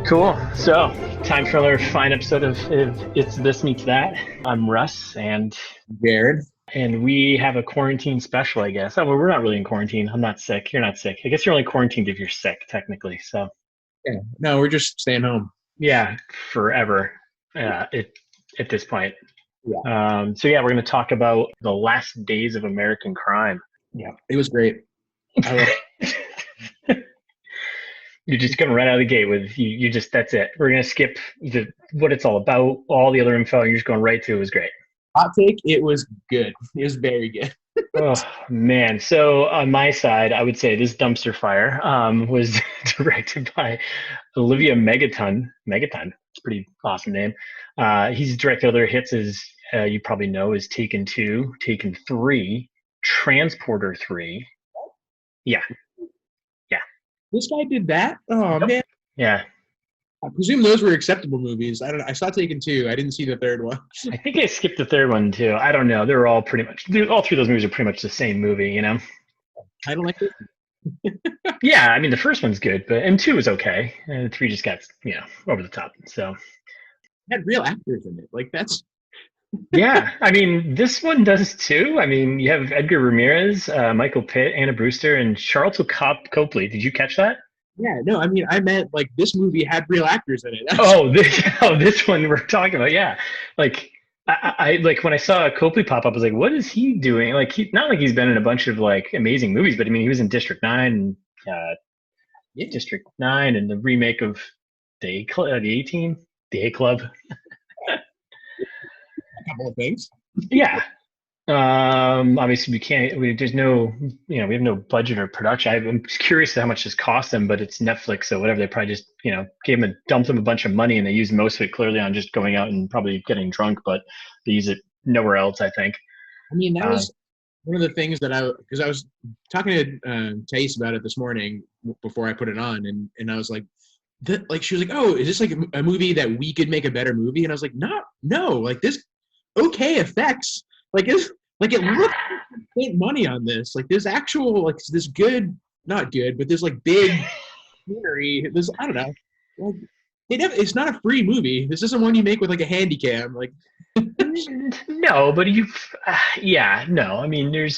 Cool. So, time for another fine episode of It's This Meets That. I'm Russ, and Jared. we have a quarantine special, I guess. Oh, well, we're not really in quarantine. I'm not sick. You're not sick. I guess you're only quarantined if you're sick, technically. So, Yeah. No, we're just staying home. yeah, forever. At this point. Yeah. So yeah, we're going to talk about the last days of American crime. Yeah. It was great. I love You're just going right out of the gate with you. Just that's it. We're going to skip what it's all about, all the other info, and you're just going right to it. Was great. hot take. It was good. It was very good. Oh man! So on my side, I would say this dumpster fire was directed by Olivia Megaton. Megaton, it's a pretty awesome name. He's directed other hits, as you probably know, is Taken 2, Taken 3, Transporter 3. Yeah, yeah. This guy did that? Oh, Yep. man. Yeah. I presume those were acceptable movies. I don't know. I saw Taken 2. I didn't see the third one. I think I skipped the third one too. I don't know. They're all pretty much all three of those movies are pretty much the same movie, you know. I don't like it. Yeah, I mean the first one's good, but and two is okay, and three just got over the top. So It had real actors in it. Like, that's. yeah, I mean this one does too. I mean you have Edgar Ramírez, Michael Pitt, Anna Brewster, and Charlton Copley. Did you catch that? Yeah, no, I mean, I meant, like, this movie had real actors in it. This one we're talking about. Yeah, like I like when I saw Copley pop up, I was like, what is he doing? Like not like he's been in a bunch of like amazing movies, but I mean he was in District 9 and Yeah. District 9 and the remake of the A-Team, the A Club. A couple of things. Yeah. Obviously there's no, we have no budget or production. I'm curious how much this cost them, but it's Netflix, so whatever. They probably just, dumped them a bunch of money, and they used most of it clearly on just going out and probably getting drunk, but they use it nowhere else, I think. I mean, that was one of the things that because I was talking to Thais about it this morning before I put it on, and I was like, she was like, oh, is this like a movie that we could make a better movie? And I was like, no, like this, okay effects. Like it looks like they spent money on this. Like there's actual like this good, not good, but there's like big scenery. There's I don't know. Like it's not a free movie. This isn't one you make with like a handy cam. Like no, but no. I mean,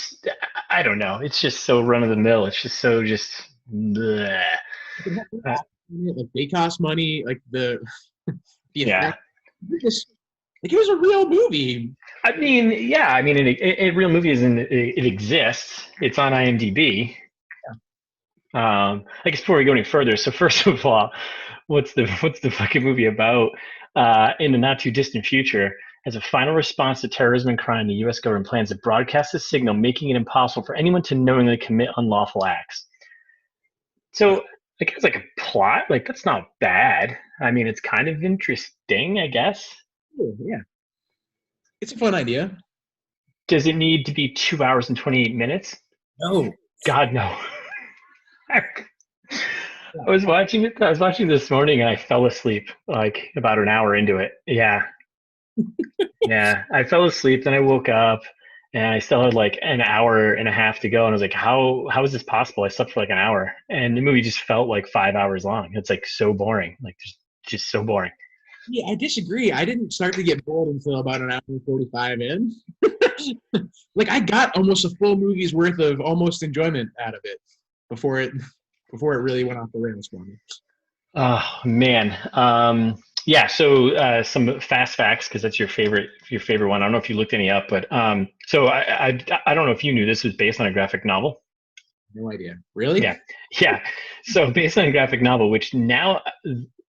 I don't know. It's just so run of the mill. It's just so bleh. Like they cost money. Like the yeah. Like it was a real movie. I mean, yeah. I mean, a real movie it exists. It's on IMDb. Yeah. I guess before we go any further, so first of all, what's the fucking movie about? In the not too distant future, as a final response to terrorism and crime, the U.S. government plans to broadcast a signal making it impossible for anyone to knowingly commit unlawful acts. So, like, it's like a plot. Like, that's not bad. I mean, it's kind of interesting, I guess. Yeah. It's a fun idea. Does it need to be 2 hours and 28 minutes? No. God, no. I was watching it. I was watching this morning and I fell asleep like about an hour into it. Yeah. Yeah. I fell asleep. Then I woke up and I still had like an hour and a half to go. And I was like, how is this possible? I slept for like an hour and the movie just felt like 5 hours long. It's like so boring. Like just so boring. Yeah, I disagree. I didn't start to get bored until about an hour and 45 in. Like I got almost a full movie's worth of almost enjoyment out of it before it really went off the rails for me. Oh man. Yeah, so some fast facts because that's your favorite one. I don't know if you looked any up, but so I don't know if you knew this was based on a graphic novel. No idea. Really? Yeah. So based on a graphic novel, which now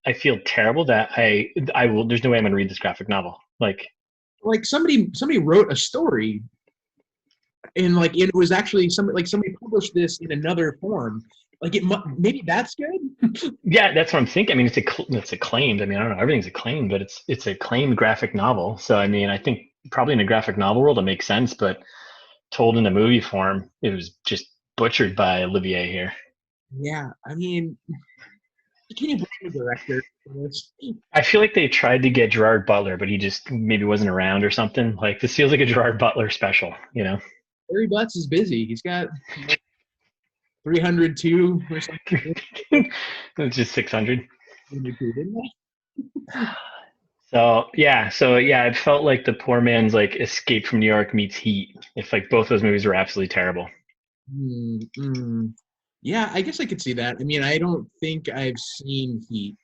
I feel terrible that I will. There's no way I'm gonna read this graphic novel. Like somebody wrote a story, and like it was actually somebody published this in another form. Like maybe that's good. Yeah, that's what I'm thinking. I mean, it's acclaimed. I mean, I don't know, everything's acclaimed, but it's acclaimed graphic novel. So I mean, I think probably in a graphic novel world it makes sense, but told in a movie form, it was just butchered by Olivier here. Yeah, I mean, can you blame the director for this? I feel like they tried to get Gerard Butler, but he just maybe wasn't around or something. Like this feels like a Gerard Butler special, you know? Barry Butts is busy. He's got 302 or something. It's just 600. didn't they? So yeah, it felt like the poor man's like Escape from New York meets Heat. If like both those movies were absolutely terrible. Mm. Yeah, I guess I could see that. I mean, I don't think I've seen Heat.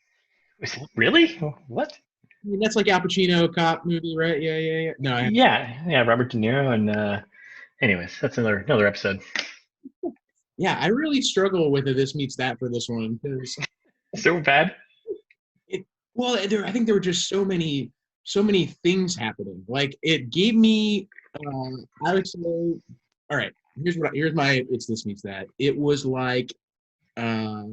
Really? What? I mean, that's like Al Pacino cop movie, right? Yeah, yeah, yeah. No, I haven't. Yeah, Robert De Niro and anyways, that's another episode. Yeah, I really struggle with a this meets that for this one because So bad. it. Well, I think there were just so many things happening. Like it gave me. I would say, all right. Here's my. It's this meets that. It was like. Uh,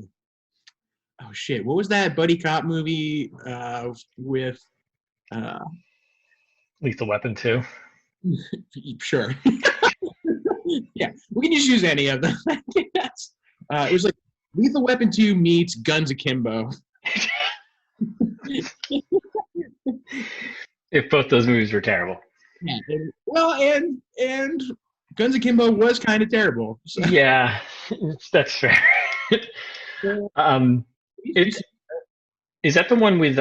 oh shit! What was that buddy cop movie with? Uh, Lethal Weapon 2. sure. Yeah, we can just use any of them. Yes. It was like Lethal Weapon 2 meets Guns Akimbo. If both those movies were terrible. Yeah, and Guns Akimbo was kind of terrible. So, Yeah, that's fair. um, it, is that the one with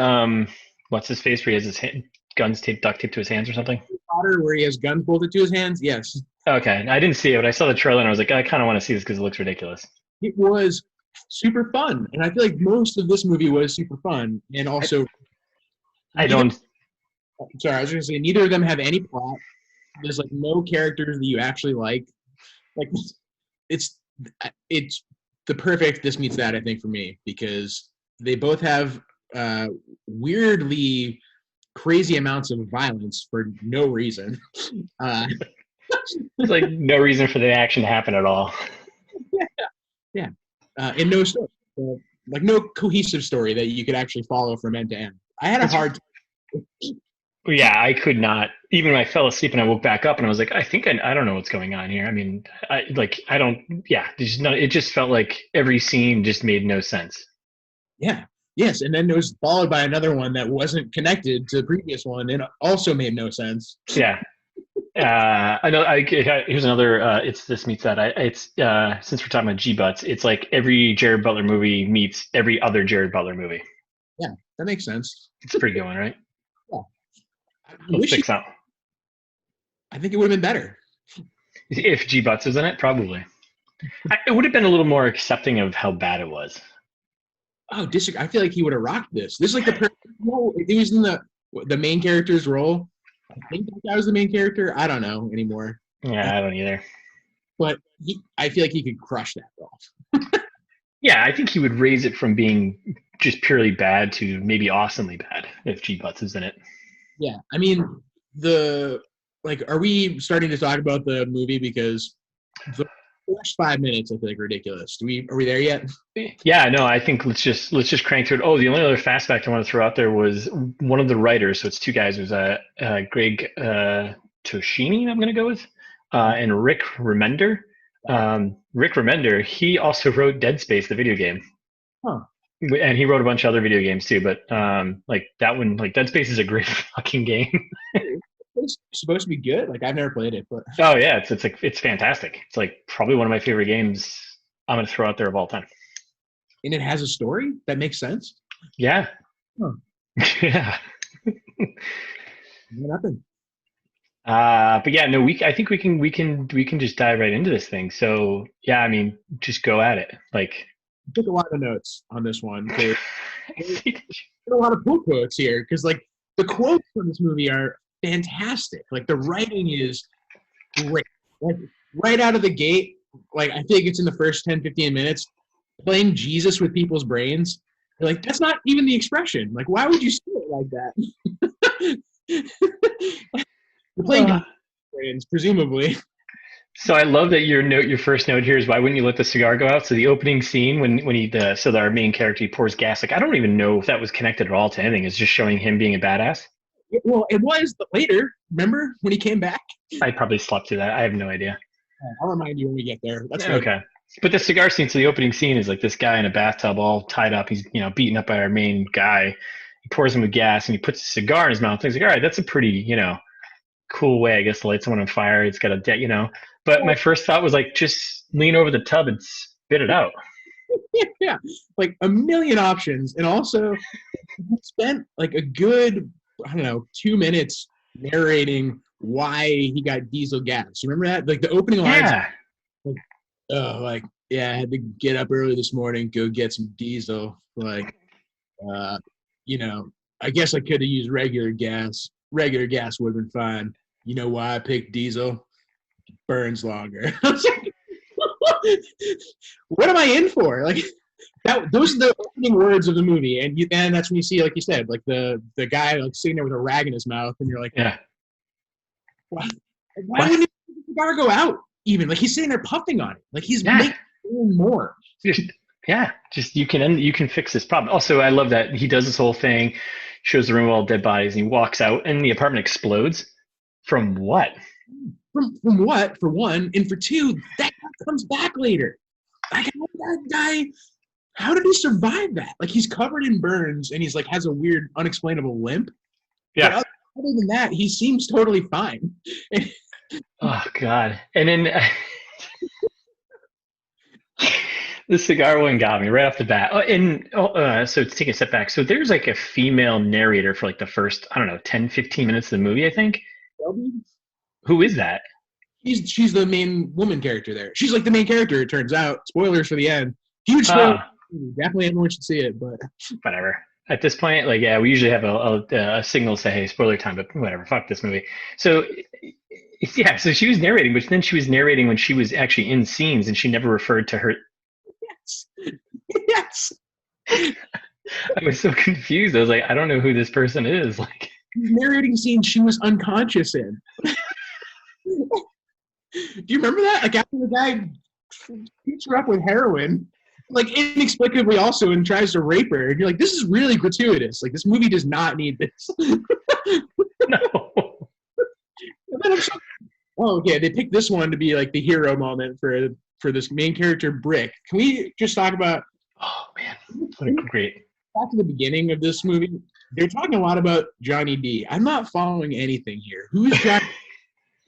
what's his face where he has his guns duct taped to his hands or something? Potter, where he has guns bolted to his hands. Yes, Okay, I didn't see it, but I saw the trailer and I was like, I kind of want to see this because it looks ridiculous. it was super fun, and I feel like most of this movie was super fun, and also. I don't. Sorry, I was going to say neither of them have any plot. There's like no characters that you actually like. Like it's it's the perfect this meets that I think for me because they both have weirdly crazy amounts of violence for no reason. Uh, There's like no reason for the action to happen at all. yeah, yeah, and no story, like no cohesive story that you could actually follow from end to end. I had a hard. Yeah, I could not. Even when I fell asleep and I woke back up and I was like, I think I don't know what's going on here. I mean, I don't. Yeah, it just felt like every scene just made no sense. Yeah. Yes, and then it was followed by another one that wasn't connected to the previous one and also made no sense. Yeah. I know. Here's another. It's this meets that. It's since we're talking about G butts, it's like every Jared Butler movie meets every other Jared Butler movie. Yeah, that makes sense. It's a pretty good one, right? Yeah. Let's fix that. I think it would have been better. If G butts was in it, probably. It would have been a little more accepting of how bad it was. Oh, disagree. I feel like he would have rocked this. This is like the perfect role. If he was in the main character's role, I think that guy was the main character. I don't know anymore. Yeah, I don't either. But I feel like he could crush that role. Yeah, I think he would raise it from being just purely bad to maybe awesomely bad if G butts is in it. Yeah, I mean are we starting to talk about the movie because the first 5 minutes I feel like ridiculous. Are we there yet? Yeah, no, I think let's just crank through it. Oh, the only other fast fact I want to throw out there was one of the writers. So it's two guys. It was Greg Toshini, I'm going to go with, and Rick Remender. Rick Remender, he also wrote Dead Space, the video game. Huh. And he wrote a bunch of other video games too. But like that one, like Dead Space is a great fucking game. It's supposed to be good. Like I've never played it, but oh yeah, it's fantastic. It's like probably one of my favorite games I'm going to throw out there of all time. And it has a story that makes sense. Yeah. Huh. Yeah. What happened? But yeah, no, I think we can just dive right into this thing. So yeah, I mean, just go at it. Like, I took a lot of notes on this one. There's a lot of pull quotes here because like the quotes from this movie are fantastic. Like the writing is great. Like right out of the gate, like I think it's in the first 10, 15 minutes, playing Jesus with people's brains. You're like, that's not even the expression. Like, why would you say it like that? You're playing God with brains, presumably. So I love that your first note here is why wouldn't you let the cigar go out? So the opening scene when he so our main character he pours gas. Like I don't even know if that was connected at all to anything. It's just showing him being a badass. Well, it was later. Remember when he came back? I probably slept through that. I have no idea. I'll remind you when we get there. That's okay. But the cigar scene, so the opening scene is like this guy in a bathtub all tied up. He's beaten up by our main guy. He pours him with gas and he puts a cigar in his mouth. He's like, all right, that's a pretty, cool way, I guess, to light someone on fire. It's got a But my first thought was like, just lean over the tub and spit it out. Yeah, like a million options, and also he spent like a good, I don't know, 2 minutes narrating why he got diesel gas. You remember that? Like the opening lines, Yeah. like, oh, like, yeah, I had to get up early this morning, go get some diesel. Like, uh, you know, I guess I could have used regular gas. Regular gas would have been fine. You know why I picked diesel? Burns longer. I was like, what am I in for? Like that. Those are the opening words of the movie, and that's when you see, like you said, like the guy like sitting there with a rag in his mouth, and you're like, Yeah. why What? wouldn't the cigar go out? Even like he's sitting there puffing on it, like he's Yeah. making more. Just yeah. Just you can fix this problem. Also, I love that he does this whole thing, shows the room of all dead bodies, and he walks out, and the apartment explodes. From what? From what, for one, and for two, that guy comes back later. Like that guy, how did he survive that? Like he's covered in burns and he's like has a weird, unexplainable limp. But Yeah. other than that, he seems totally fine. Oh God. And then the cigar one got me right off the bat. So to take a step back, so there's like a female narrator for like the first, I don't know, 10, 15 minutes of the movie, I think. Who is that? She's the main woman character there. She's like the main character, it turns out. Spoilers for the end. Huge spoiler. Definitely everyone should see it, but Whatever. At this point, like, yeah, we usually have a signal say, hey, spoiler time, but whatever, fuck this movie. So, yeah, so she was narrating, but then she was narrating when she was actually in scenes and she never referred to her. yes. Yes. I was so confused. I was like, I don't know who this person is. Like, Narrating scenes she was unconscious in. Do you remember that? Like after the guy beats her up with heroin, like inexplicably also, and tries to rape her, and you're like, this is really gratuitous. Like this movie does not need this. no. And then I'm so, oh, okay, they picked this one to be like the hero moment for this main character, Brick. Can we just talk about? Oh, man. What a great. Back to the beginning of this movie, they're talking a lot about Johnny D. I'm not following anything here. Who is Johnny?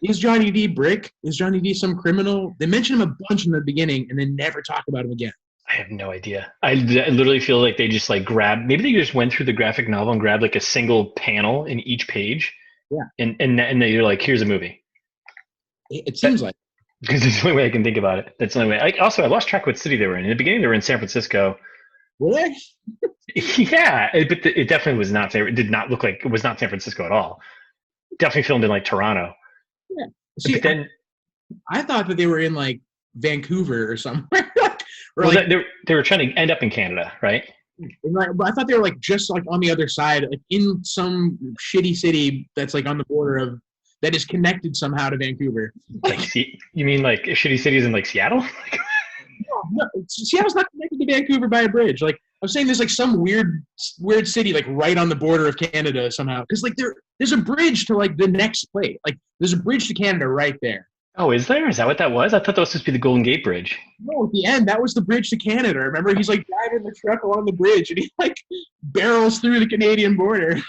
Is Johnny D Brick? Is Johnny D some criminal? They mention him a bunch in the beginning and then never talk about him again. I have no idea. I literally feel like they just like grabbed, maybe they just went through the graphic novel and grabbed like a single panel in each page. Yeah. And they're like, here's a movie. It seems like. Because it's the only way I can think about it. That's the only way. Also, I lost track of what city they were in. In the beginning, they were in San Francisco. Really? Yeah, but it definitely was not. It did not look like it was not San Francisco at all. Definitely filmed in like Toronto. Yeah. See, but then I thought that they were in like Vancouver or somewhere. Or well, like, they were trying to end up in Canada, right? But I thought they were like just like on the other side, like in some shitty city that's like on the border of that is connected somehow to Vancouver. Like, you mean like shitty cities in like Seattle? No, Seattle's not connected to Vancouver by a bridge. Like I'm saying, there's like some weird city like right on the border of Canada somehow. Because like there's a bridge to like the next place. Like there's a bridge to Canada right there. Oh, is there? Is that what that was? I thought that was supposed to be the Golden Gate Bridge. No, at the end, that was the bridge to Canada. Remember, he's like driving the truck along the bridge, and he like barrels through the Canadian border.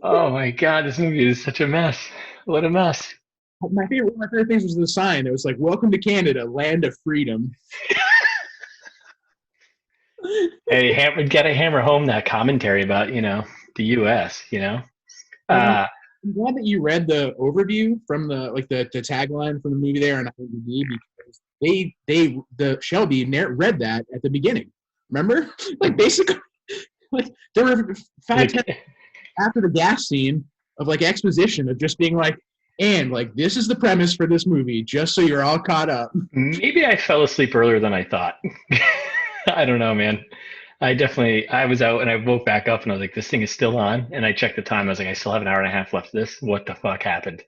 Oh my God, this movie is such a mess. What a mess. One of my favorite things was the sign. It was like, "Welcome to Canada, land of freedom." Hey, gotta hammer home that commentary about the U.S. I'm glad that you read the overview from the tagline from the movie there on IMDb, because the Shelby read that at the beginning. Remember, like basically, like there were 5-10 after the gas scene of like exposition of just being like, and like this is the premise for this movie, just so you're all caught up. Maybe I fell asleep earlier than I thought. I don't know, man. I was out and I woke back up and I was like, this thing is still on. And I checked the time. I was like, I still have an hour and a half left of this. What the fuck happened?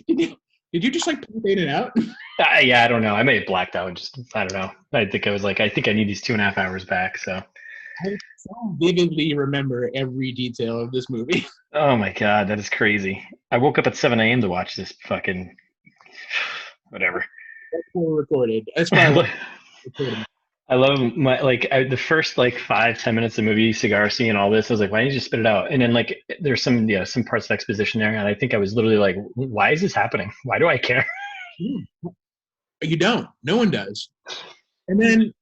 Did you just like pump in and out? Yeah, I don't know. I may have blacked out. I don't know. I think I need these 2.5 hours back. So I so vividly remember every detail of this movie. Oh my God, that is crazy. I woke up at 7 a.m. to watch this fucking whatever. That's what we recorded. That's probably I love the first like 5-10 minutes of the movie, cigar scene, and all this. I was like, why didn't you just spit it out? And then like there's some parts of exposition there, and I think I was literally like, why is this happening? Why do I care? You don't. No one does. And then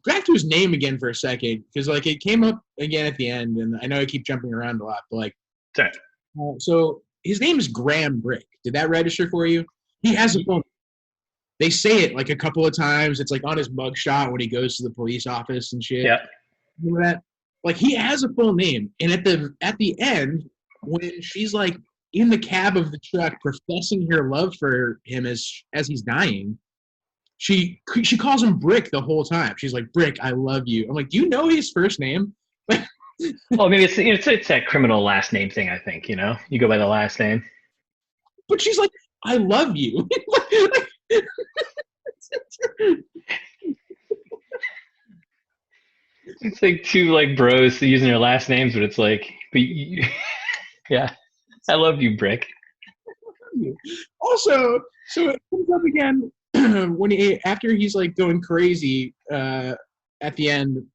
back to his name again for a second, because like it came up again at the end, and I know I keep jumping around a lot, but like, Sorry. so his name is Graham Brick. Did that register for you? He has a phone. They say it like a couple of times. It's like on his mugshot when he goes to the police office and shit. Yeah. Remember that? Like he has a full name, and at the end, when she's like in the cab of the truck professing her love for him as he's dying, she calls him Brick the whole time. She's like, Brick, I love you. I'm like, do you know his first name? Well, maybe it's that criminal last name thing. I think you go by the last name. But she's like, I love you. It's like two like bros using their last names, but it's like, yeah, I love you, Brick. Also, so it comes up again when after he's like going crazy at the end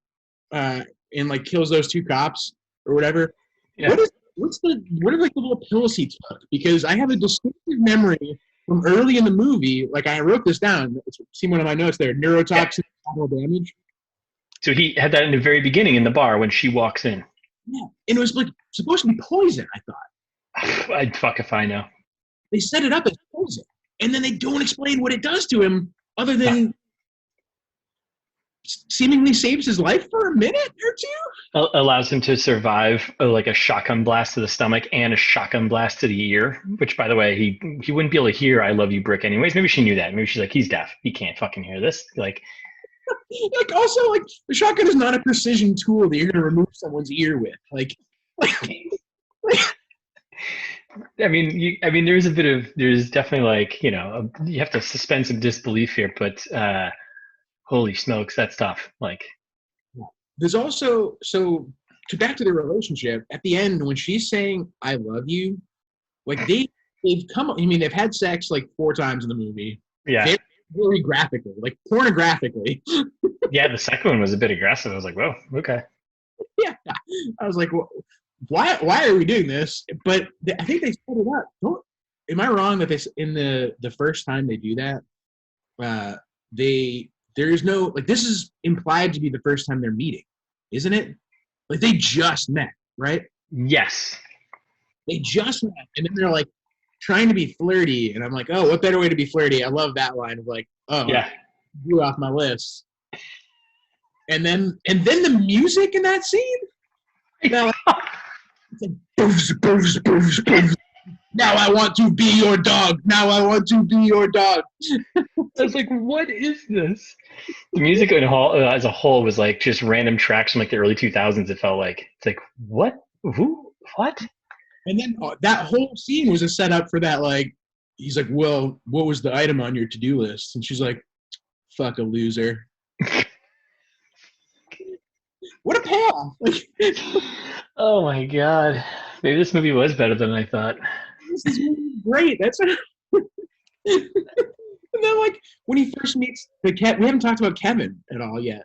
and like kills those two cops or whatever. Yeah. What are like the little pills he took? Because I have a distinctive memory from early in the movie. Like I wrote this down. See one of my notes there. Neurotoxin, damage. So he had that in the very beginning in the bar when she walks in. Yeah, and it was like supposed to be poison. I thought. I'd fuck if I know. They set it up as poison, and then they don't explain what it does to him, other than seemingly saves his life for a minute or two. Allows him to survive like a shotgun blast to the stomach and a shotgun blast to the ear. Which, by the way, he wouldn't be able to hear "I love you, Brick" anyways. Maybe she knew that. Maybe she's like, he's deaf. He can't fucking hear this. Like also, like the shotgun is not a precision tool that you're gonna remove someone's ear with. Like I mean, there's definitely like you have to suspend some disbelief here, but holy smokes, that's tough. Like, there's also back to the relationship at the end when she's saying "I love you," like they've come. I mean, they've had sex like 4 times in the movie. Yeah. Very graphically, like pornographically. Yeah, the second one was a bit aggressive. I was like, whoa, okay. Yeah, I was like, well, why are we doing this? But I think they set it up. Am I wrong that in the first time they do that, there is no like this is implied to be the first time they're meeting, isn't it? Like they just met, right? Yes. They just met, and then they're like trying to be flirty, and I'm like, oh, what better way to be flirty? I love that line of like, oh, yeah, blew off my list. And then the music in that scene. Now, it's like, boofs, boofs, boofs, boofs. Now I want to be your dog. Now I want to be your dog. I was like, what is this? The music as a whole was like just random tracks from like the early 2000s. It felt like it's like what? Who? What? And then that whole scene was a setup for that. Like, he's like, well, what was the item on your to-do list? And she's like, fuck a loser. What a payoff. Oh my god. Maybe this movie was better than I thought. This is great. That's what. And then, like, when he first meets we haven't talked about Kevin at all yet.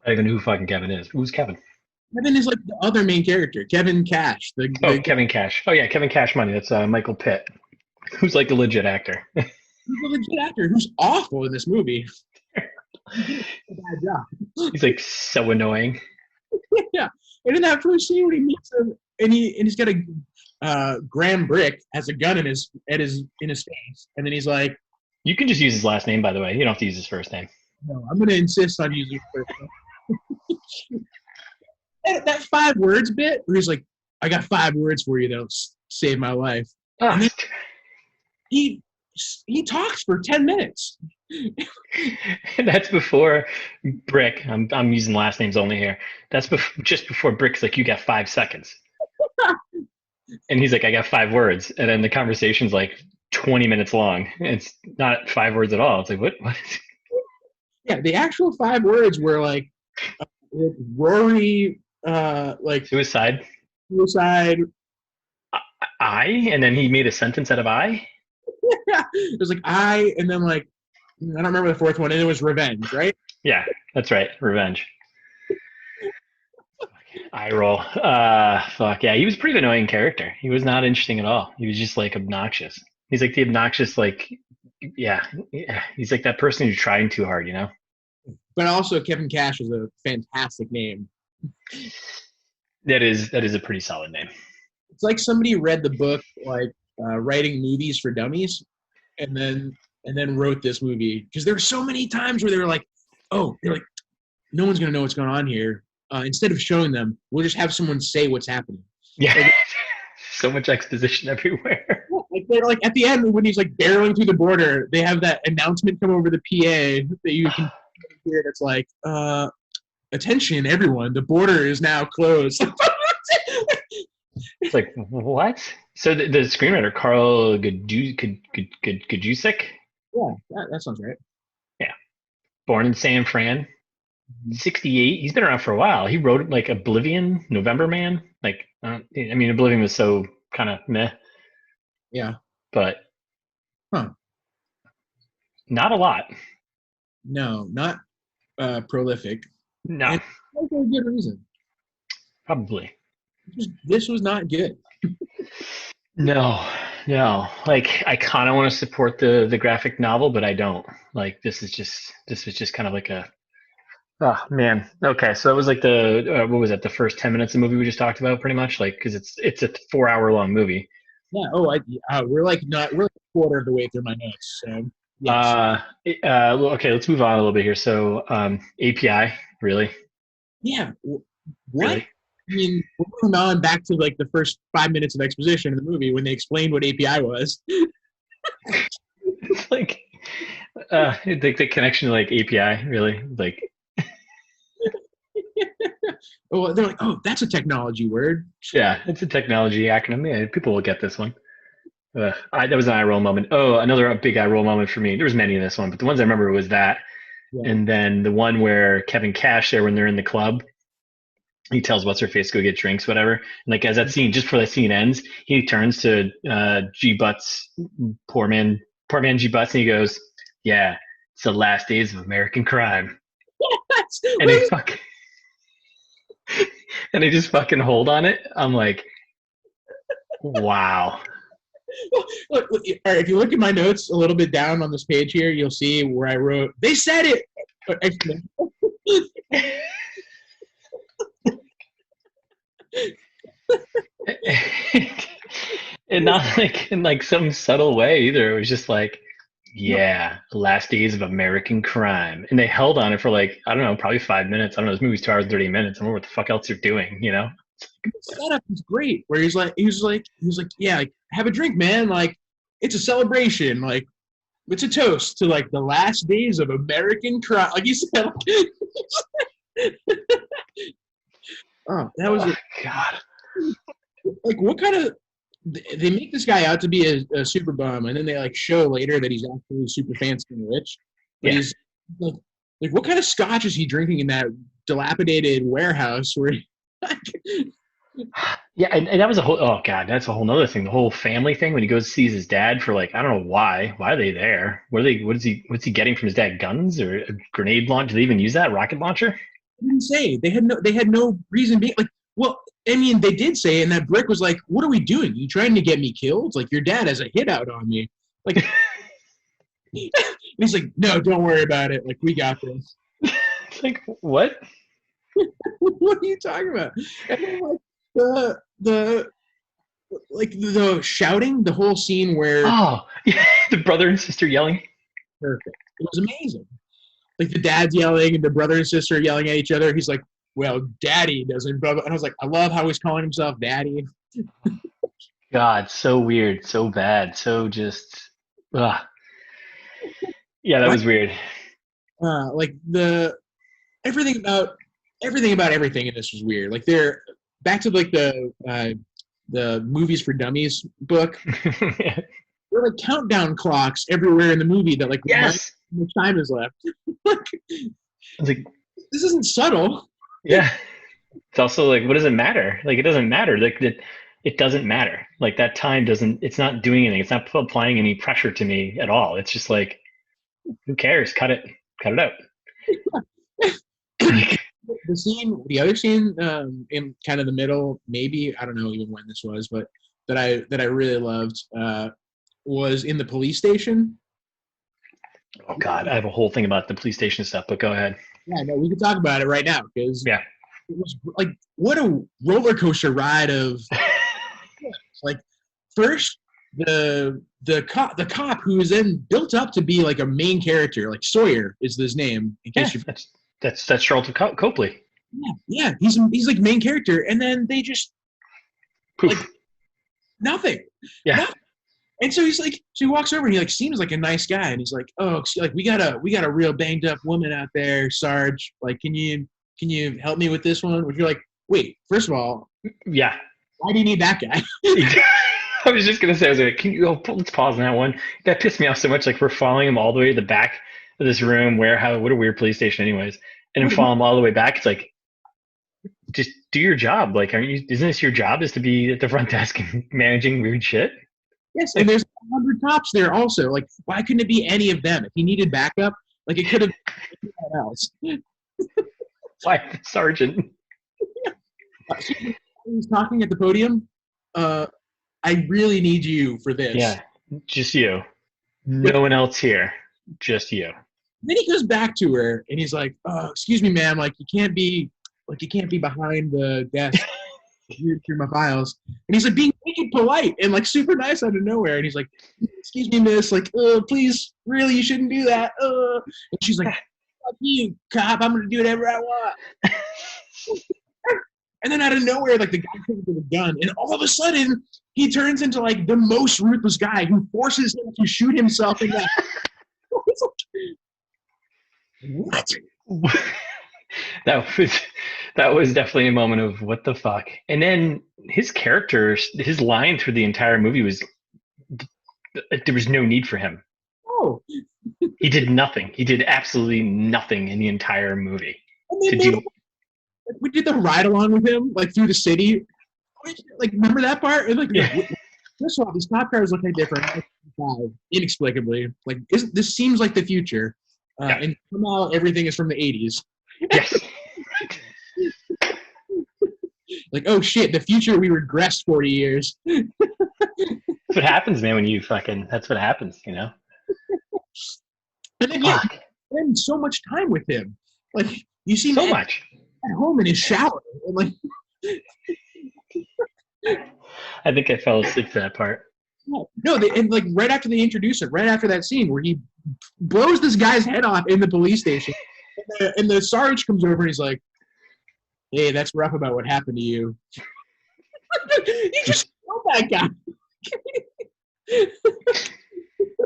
I don't even know who fucking Kevin is. Who's Kevin? Kevin is like the other main character, Kevin Cash. Kevin Cash. Oh yeah, Kevin Cash Money. That's Michael Pitt, who's like a legit actor. He's a legit actor who's awful in this movie. He did a bad job. He's like so annoying. Yeah, and in that first scene when he meets him, and he's got a Graham Brick has a gun in his face, and then he's like, "You can just use his last name, by the way. You don't have to use his first name." No, I'm going to insist on using his first name. That 5 words bit where he's like, I got 5 words for you that'll save my life. Oh. And then he talks for 10 minutes. That's before Brick. I'm using last names only here. That's just before Brick's like, you got 5 seconds. And he's like, I got 5 words. And then the conversation's like 20 minutes long. It's not 5 words at all. It's like, what? Yeah, the actual 5 words were like Rory, like suicide, I, and then he made a sentence out of I. Yeah, it was like I, and then like I don't remember the 4th one, and it was revenge, right? Yeah, that's right, revenge. Eye roll. Fuck yeah, he was a pretty annoying character. He was not interesting at all. He was just like obnoxious. He's like the obnoxious, like, yeah. He's like that person who's trying too hard, you know? But also, Kevin Cash is a fantastic name. That is a pretty solid name. It's like somebody read the book, like writing movies for dummies, and then wrote this movie because there were so many times where they were like, "Oh, they're like, no one's gonna know what's going on here." Instead of showing them, we'll just have someone say what's happening. Yeah, Like, so much exposition everywhere. like they're like at the end when he's like barreling through the border, they have that announcement come over the PA that you can hear. That's like, "Attention, everyone! The border is now closed." It's like, what? So the screenwriter Carl Gajusek, Yeah, that sounds right. yeah, born in San Fran, 68. He's been around for a while. He wrote like Oblivion, November Man. Like, I mean, Oblivion was so kind of meh, Yeah. but Huh. not a lot. No, not prolific. No, And for a good reason. probably. This was not good. No, no. Like, I kind of want to support the graphic novel, but I don't. Like, this was just kind of like a. Oh man. Okay, so it was like the what was it? The first 10 minutes of the movie we just talked about, pretty much. Like, because it's a 4 hour long movie. Yeah. Oh, we're like a quarter of the way through my notes. So yes. Well, okay, let's move on a little bit here. So, API, really, Yeah. What? really, I mean, we're moving on back to like the first 5 minutes of exposition in the movie when they explained what API was. it's like, the connection to like API, really, like, Oh, they're like, "Oh, that's a technology word." yeah, it's a technology acronym. Yeah, people will get this one. That was an eye roll moment. Oh, another big eye roll moment for me. There was many in this one, but the ones I remember was that, Yeah. and then the one where Kevin Cash there when they're in the club, he tells what's her face to go get drinks, whatever. And like as that scene, just before that scene ends, he turns to G Butts, poor man G Butts, and he goes, "Yeah, it's the last days of American crime." And they fuck, and they just fucking hold on it. I'm like, wow. Look, all right, if you look at my notes a little bit down on this page here, you'll see where I wrote, "They said it." And not like in like some subtle way either. It was just like, yeah, the last days of American crime. And they held on it for like, I don't know, probably 5 minutes. I don't know, this movie's 2 hours and 30 minutes. I don't know what the fuck else they're doing, you know? The setup is great. Where he was like, "Yeah, like, have a drink, man. Like, it's a celebration. Like, it's a toast to like the last days of American crime." Like you said, oh, that was Oh, God. like what kind of they make this guy out to be a super bum, and then they like show later that he's actually super fancy and rich. But Yeah. he's like what kind of scotch is he drinking in that dilapidated warehouse where? Yeah, and that was a whole, oh God, that's a whole nother thing. The whole family thing when he goes sees his dad for like, I don't know why. Why are they there? What's he getting from his dad? Guns or a grenade launcher? Do they even use that? Rocket launcher? I didn't say they had no reason being like. Well, I mean, they did say, and that Brick was like, "What are we doing? You trying to get me killed? Like your dad has a hit out on me." Like, and he's like, "No, don't worry about it. Like we got this." It's like, what? What are you talking about? And then like the like the shouting, the whole scene where Oh, yeah, the brother and sister yelling. perfect. It was amazing. Like the dad's yelling and the brother and sister are yelling at each other. He's like, "Well, Daddy doesn't." Blah, blah. And I was like, I love how he's calling himself Daddy. God, so weird, so bad, so just, ugh. Yeah, that But was weird. like everything about everything in this was weird. Like they're back to like the movies for dummies book. There are like countdown clocks everywhere in the movie that like remind Yes. you how much time is left. Like, I was like, this isn't subtle. yeah. It's also like, what does it matter? Like, it doesn't matter. Like, it doesn't matter. Like, that time doesn't, it's not doing anything. It's not applying any pressure to me at all. It's just like, who cares? Cut it out. Like, The other scene in kind of the middle, maybe I don't know even when this was, but that I really loved was in the police station Oh God, I have a whole thing about the police station stuff, but go ahead. Yeah, no, we can talk about it right now because Yeah. it was like what a roller coaster ride of like first the cop who is then built up to be like a main character, like Sawyer is his name. In Yeah, case you, that's Charlton Copley. yeah, he's like main character, and then they just like Poof. nothing, Yeah. nothing. And so he's like, so he walks over and he like seems like a nice guy, and he's like, oh, like we got a real banged up woman out there, Sarge. Like, can you help me with this one? Which you're like, wait, first of all, Yeah. why do you need that guy? I was just gonna say, I was like, can you let's pause on that one. That pissed me off so much. Like we're following him all the way to the back of this room. What a weird police station, anyways. And then follow him all the way back. It's like, just do your job. Like, isn't this your job? Is to be at the front desk and managing weird shit? Yes, and there's 100 cops there also. Like, why couldn't it be any of them? If he needed backup, like it could have been anyone else. Why the sergeant? He was talking at the podium. I really need you for this. Yeah, just you. No one else here. Just you. Then he goes back to her and he's like, "Oh, excuse me, ma'am. Like you can't be behind the desk through my files." And he's like being wicked polite and like super nice out of nowhere. And he's like, "Excuse me, miss. Like, please, really, you shouldn't do that." And she's like, "Fuck you, cop. I'm gonna do whatever I want." And then out of nowhere, like the guy comes with a gun, and all of a sudden, he turns into like the most ruthless guy who forces him to shoot himself in the. What? that was definitely a moment of what the fuck. And then his line through the entire movie was there was no need for him. Oh. He did nothing. He did absolutely nothing in the entire movie. We did the ride along with him, like through the city. Like, remember that part? And, like, first of all, these cop cars look like different. Inexplicably, like this seems like the future, and somehow everything is from the 80s. Yes. Like, oh shit, the future, we regressed 40 years. That's what happens, man. When you that's what happens, you know. And then spend so much time with him, like you see so much at home in his shower, and, like. I think I fell asleep for that part. No, and like right after they introduce it, right after that scene where he blows this guy's head off in the police station, and the Sarge comes over and he's like, "Hey, that's rough about what happened to you." You just killed that guy.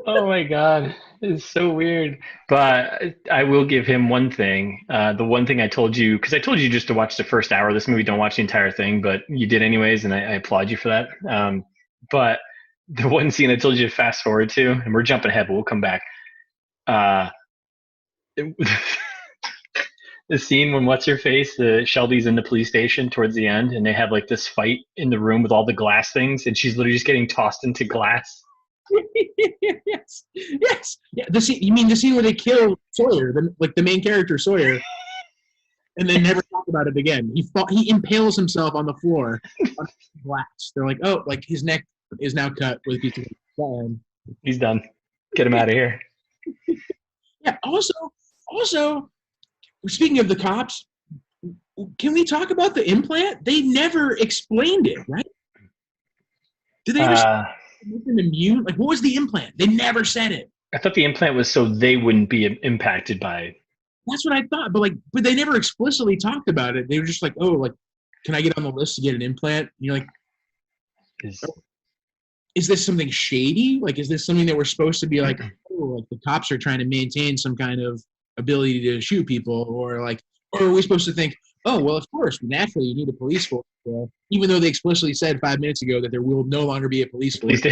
Oh my god, it's so weird. But I will give him one thing. The one thing I told you, because I told you just to watch the first hour of this movie, don't watch the entire thing, but you did anyways, and I applaud you for that. But the one scene I told you to fast forward to, and we're jumping ahead, but we'll come back. The scene when Shelby's in the police station towards the end, and they have like this fight in the room with all the glass things, and she's literally just getting tossed into glass. Yes. Yeah, you mean the scene where they kill Sawyer, the main character Sawyer, and they never talk about it again. He impales himself on the floor on glass. They're like, oh, like his neck is now cut with a piece of glass. He's done. Get him out of here. Yeah. Also, speaking of the cops, can we talk about the implant? They never explained it, right? Did they ever make them immune? Like, what was the implant? They never said it. I thought the implant was so they wouldn't be impacted by it. That's what I thought, but they never explicitly talked about it. They were just like, oh, like, can I get on the list to get an implant? And you're like, is this something shady? Like, is this something that we're supposed to be like, oh, like the cops are trying to maintain some kind of ability to shoot people, or are we supposed to think, oh, well, of course, naturally you need a police force, even though they explicitly said 5 minutes ago that there will no longer be a police force.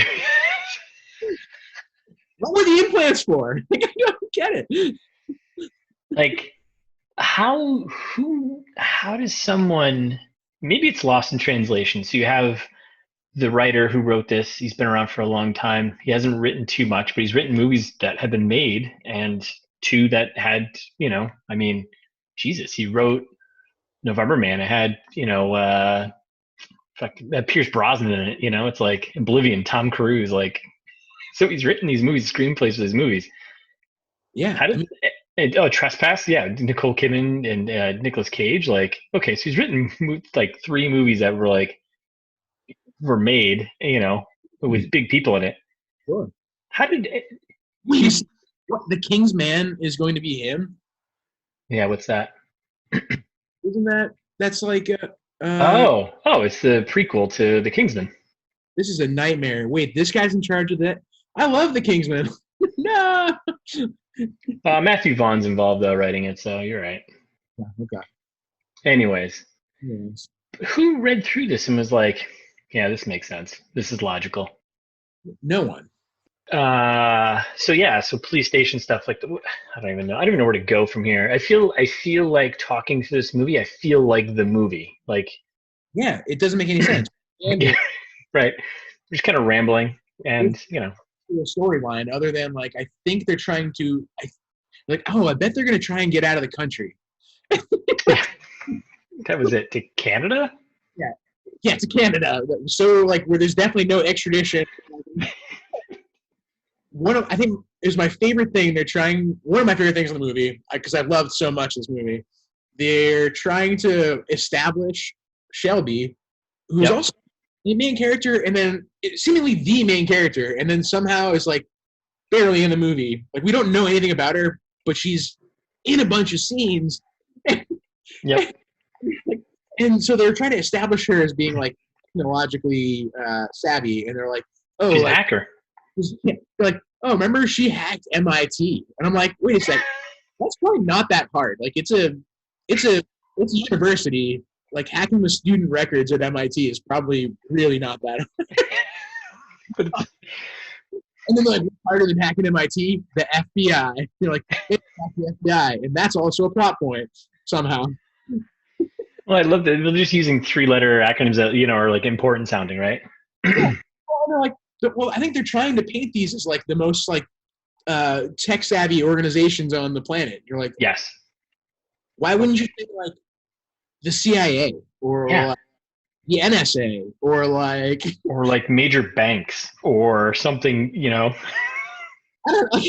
What were the implants for? Like, I don't get it. Like, how does someone, maybe it's lost in translation. So you have the writer who wrote this, he's been around for a long time. He hasn't written too much, but he's written movies that have been made, and two that had, I mean, Jesus, he wrote November Man. It had, Pierce Brosnan in it, it's like Oblivion, Tom Cruise, like, so he's written these movies, screenplays for his movies. Yeah, How I did mean, Trespass? Yeah, Nicole Kidman and Nicolas Cage. Like, okay, so he's written like 3 movies that were made, with big people in it. sure. How did Wait, he? what, the King's Man is going to be him? Yeah, what's that? Isn't that's like Oh, it's the prequel to The Kingsman. this is a nightmare. Wait, this guy's in charge of that? I love the Kingsman. No. Matthew Vaughn's involved though, writing it, so you're right. Yeah, okay. Anyways, Yes. who read through this and was like, "Yeah, this makes sense. This is logical." No one. So yeah, so police station stuff like I don't even know. I don't even know where to go from here. I feel like talking to this movie. I feel like the movie, like Yeah, it doesn't make any sense. And yeah, right. Just kind of rambling, there's and a storyline other than like I think they're trying to like oh I bet they're gonna try and get out of the country. that was it to Canada. Yeah, yeah, to Canada. So like where there's definitely no extradition. I think is my favorite thing. They're trying one of my favorite things in the movie because I loved so much this movie. They're trying to establish Shelby, who's Yep. also the main character, and then seemingly the main character, and then somehow is like barely in the movie. Like we don't know anything about her, but she's in a bunch of scenes. Yep. And so they're trying to establish her as being like technologically savvy, and they're like, oh, She's a like, hacker. they're like, oh, remember she hacked MIT, and I'm like, wait a second, that's probably not that hard. Like it's a university. Like hacking the student records at MIT is probably really not that But hard. And then they're like, what's harder than hacking MIT? The FBI. You're like, it's not the FBI, and that's also a plot point somehow. well, I love that they're just using 3-letter acronyms that are like important sounding, right? Yeah. Well, they're like, well, I think they're trying to paint these as like the most like tech savvy organizations on the planet. You're like, Yes. why wouldn't you think like the CIA or Yeah. like the NSA or like Or like major banks or something. I don't know,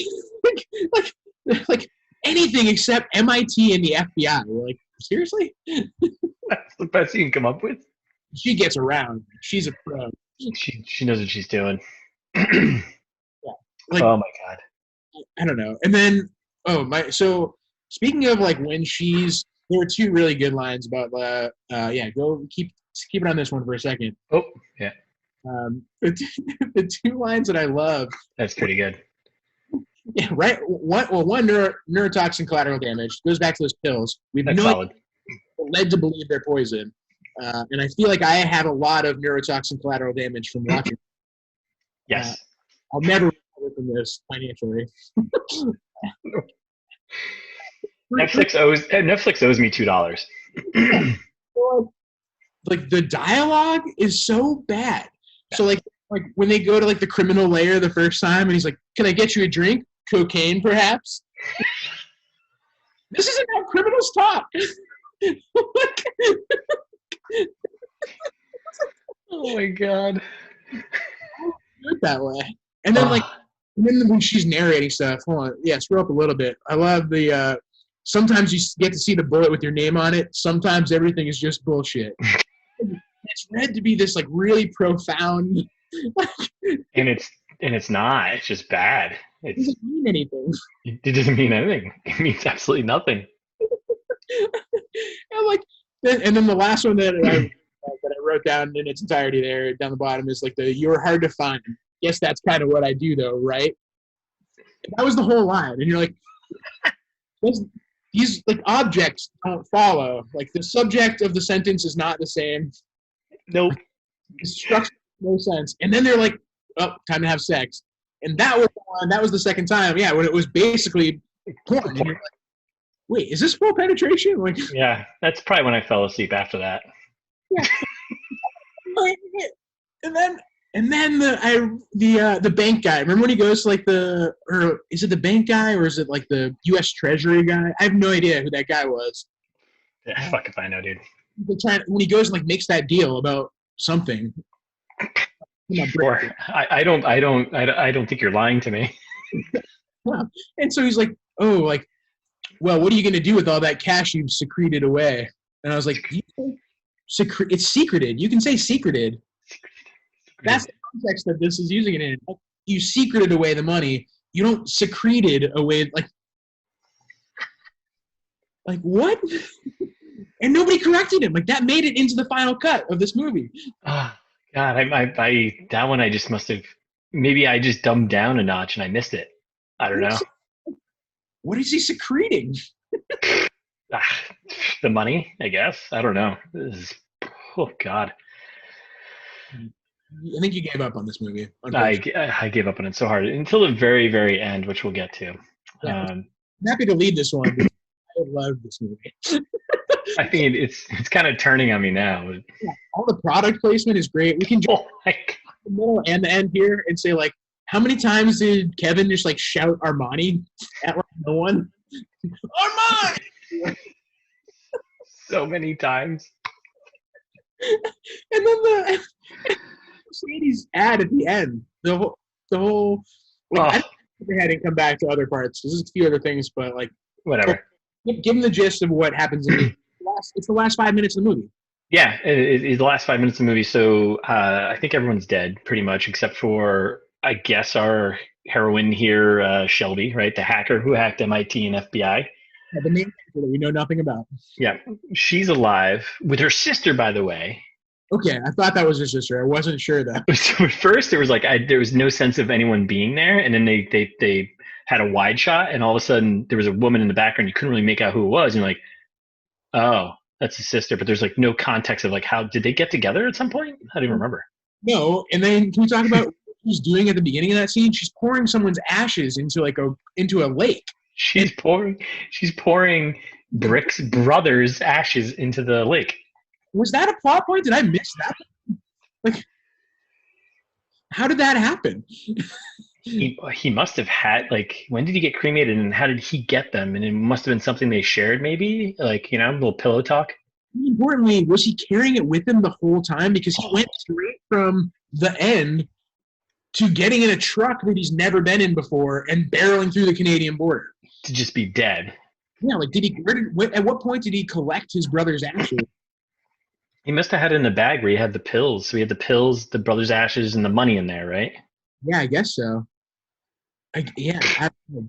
like anything except MIT and the FBI? You're like, seriously? That's the best you can come up with. She gets around. She's a pro. She knows what she's doing. Yeah. Like Oh my god. I don't know. And then so speaking of like when there were two really good lines about go keep it on this one for a second. Oh yeah, The two lines that I love. that's pretty good. Yeah, right. One neurotoxin collateral damage goes back to those pills. We've That's solid. led to believe they're poison, and I feel like I have a lot of neurotoxin collateral damage from watching. Yes. I'll never recover from this financially. Netflix owes me $2. Like the dialogue is so bad. So like when they go to like the criminal layer the first time, and he's like, "Can I get you a drink? Cocaine, perhaps?" This isn't how criminals talk. Oh my god. Do it that way. And then when she's narrating stuff, hold on, yeah, scroll up a little bit. I love the sometimes you get to see the bullet with your name on it. Sometimes everything is just bullshit. It's read to be this like really profound. and it's not. It's just bad. It doesn't mean anything. It doesn't mean anything. It means absolutely nothing. And like, and then the last one that I wrote down in its entirety there down the bottom is like "You're hard to find." Guess that's kind of what I do though, right? And that was the whole line, and you're like, these like objects don't follow. Like the subject of the sentence is not the same. Nope. The structure makes no sense. And then they're like, "Oh, time to have sex," and that was the one. That was the second time. Yeah, when it was basically porn. And you're like, wait, is this full penetration? Like, Yeah, that's probably when I fell asleep after that. yeah. And then the bank guy. Remember when he goes to like is it the bank guy or is it like the U.S. Treasury guy? I have no idea who that guy was. Yeah, fuck if I know, dude. When he goes and like makes that deal about something. Sure. I don't think you're lying to me. And so he's like, oh, like, well, what are you going to do with all that cash you've secreted away? And I was like, it's secreted. You can say secreted. That's the context that this is using it in. You secreted away the money. You don't secreted away, like what? And nobody corrected him. Like, that made it into the final cut of this movie. Oh, God, I that one I just must have, maybe I just dumbed down a notch and I missed it. I don't know. What is he secreting? The money, I guess. I don't know. Oh God. I think you gave up on this movie. I gave up on it so hard until the very, very end, which we'll get to. Yeah. I'm happy to lead this one. I love this movie. I think it's kind of turning on me now. Yeah, all the product placement is great. We can jump the middle and the end here and say, like, how many times did Kevin just like shout Armani at like no one? Armani! So many times. And then the Mercedes ad at the end. The whole like, I don't think they hadn't come back to other parts. There's a few other things, but like whatever. Give them the gist of what happens in the it's the last 5 minutes of the movie. Yeah, it's the last 5 minutes of the movie. So I think everyone's dead pretty much, except for I guess our heroine here, Shelby, right, the hacker who hacked MIT and FBI. Yeah, the main character that we know nothing about. Yeah, she's alive with her sister, by the way. Okay, I thought that was her sister. I wasn't sure though. So at first, there was there was no sense of anyone being there, and then they had a wide shot, and all of a sudden there was a woman in the background. You couldn't really make out who it was, and you're like, oh, that's his sister. But there's like no context of like how did they get together at some point? I don't even remember. No, and then can we talk about what she's doing at the beginning of that scene? She's pouring someone's ashes into a lake. She's pouring Brick's brother's ashes into the lake. Was that a plot point? Did I miss that? Like, how did that happen? He must have had, like, when did he get cremated and how did he get them? And it must have been something they shared, maybe, like, a little pillow talk. Importantly, was he carrying it with him the whole time? Because he went straight from the end to getting in a truck that he's never been in before and barreling through the Canadian border. To just be dead. Yeah, like, at what point did he collect his brother's ashes? He must have had it in the bag where he had the pills. So he had the pills, the brother's ashes, and the money in there, right? Yeah, I guess so.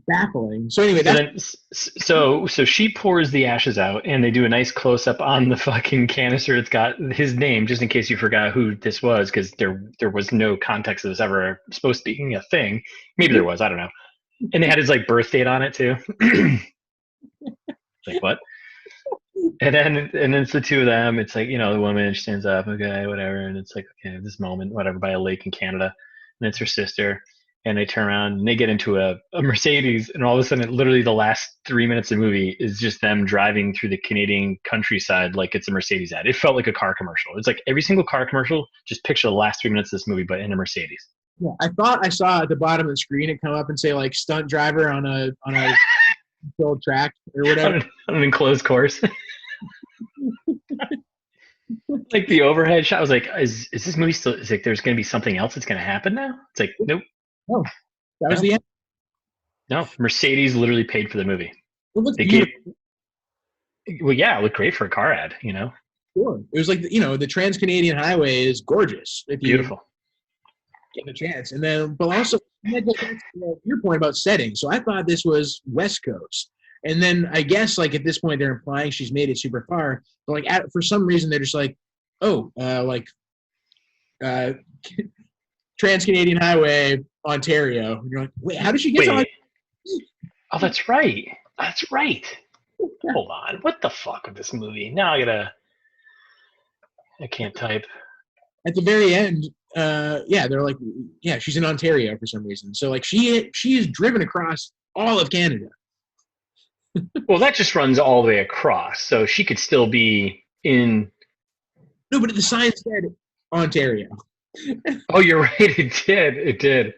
Baffling. So anyway, so she pours the ashes out, and they do a nice close up on the fucking canister. It's got his name, just in case you forgot who this was, because there was no context of this ever supposed to be a thing. Maybe there was, I don't know. And they had his like birth date on it too. Like what? And then it's the two of them. It's like, the woman, she stands up, okay, whatever, and it's like, okay, this moment, whatever, by a lake in Canada, and it's her sister. And they turn around and they get into a Mercedes, and all of a sudden, literally the last 3 minutes of the movie is just them driving through the Canadian countryside like it's a Mercedes ad. It felt like a car commercial. It's like every single car commercial, just picture the last 3 minutes of this movie, but in a Mercedes. Yeah, I thought I saw at the bottom of the screen it come up and say like stunt driver on a controlled track or whatever. On an enclosed course. Like the overhead shot, I was like, is this movie still? Is like there's going to be something else that's going to happen now? It's like, nope. Oh, that was the end. No, Mercedes literally paid for the movie. It looked beautiful. Well, yeah, it looked great for a car ad, Sure. It was like, the Trans-Canadian Highway is gorgeous. If you beautiful. Get a chance. And then, but also, your point about setting. So I thought this was West Coast. And then I guess, like, at this point, they're implying she's made it super far. But, like, for some reason, they're just like, Trans-Canadian Highway, Ontario. And you're like, wait, how did she get to Oh, that's right. That's right. Yeah. Hold on. What the fuck with this movie? Now I can't type. At the very end, they're like, yeah, she's in Ontario for some reason. So, like, she is driven across all of Canada. Well, that just runs all the way across, so she could still be in. No, but the sign said Ontario. Oh, you're right. It did.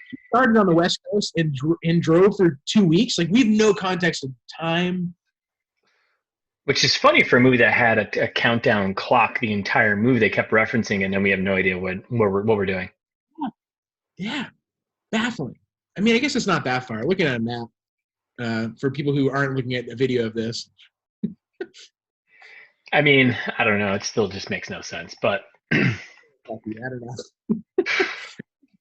She started on the West Coast and drove for 2 weeks. Like, we have no context of time. Which is funny for a movie that had a countdown clock the entire movie. They kept referencing it, and then we have no idea what we're doing. Yeah, baffling. I mean, I guess it's not that far. Looking at a map. for people who aren't looking at a video of this. I mean, I don't know. It still just makes no sense. But I don't know.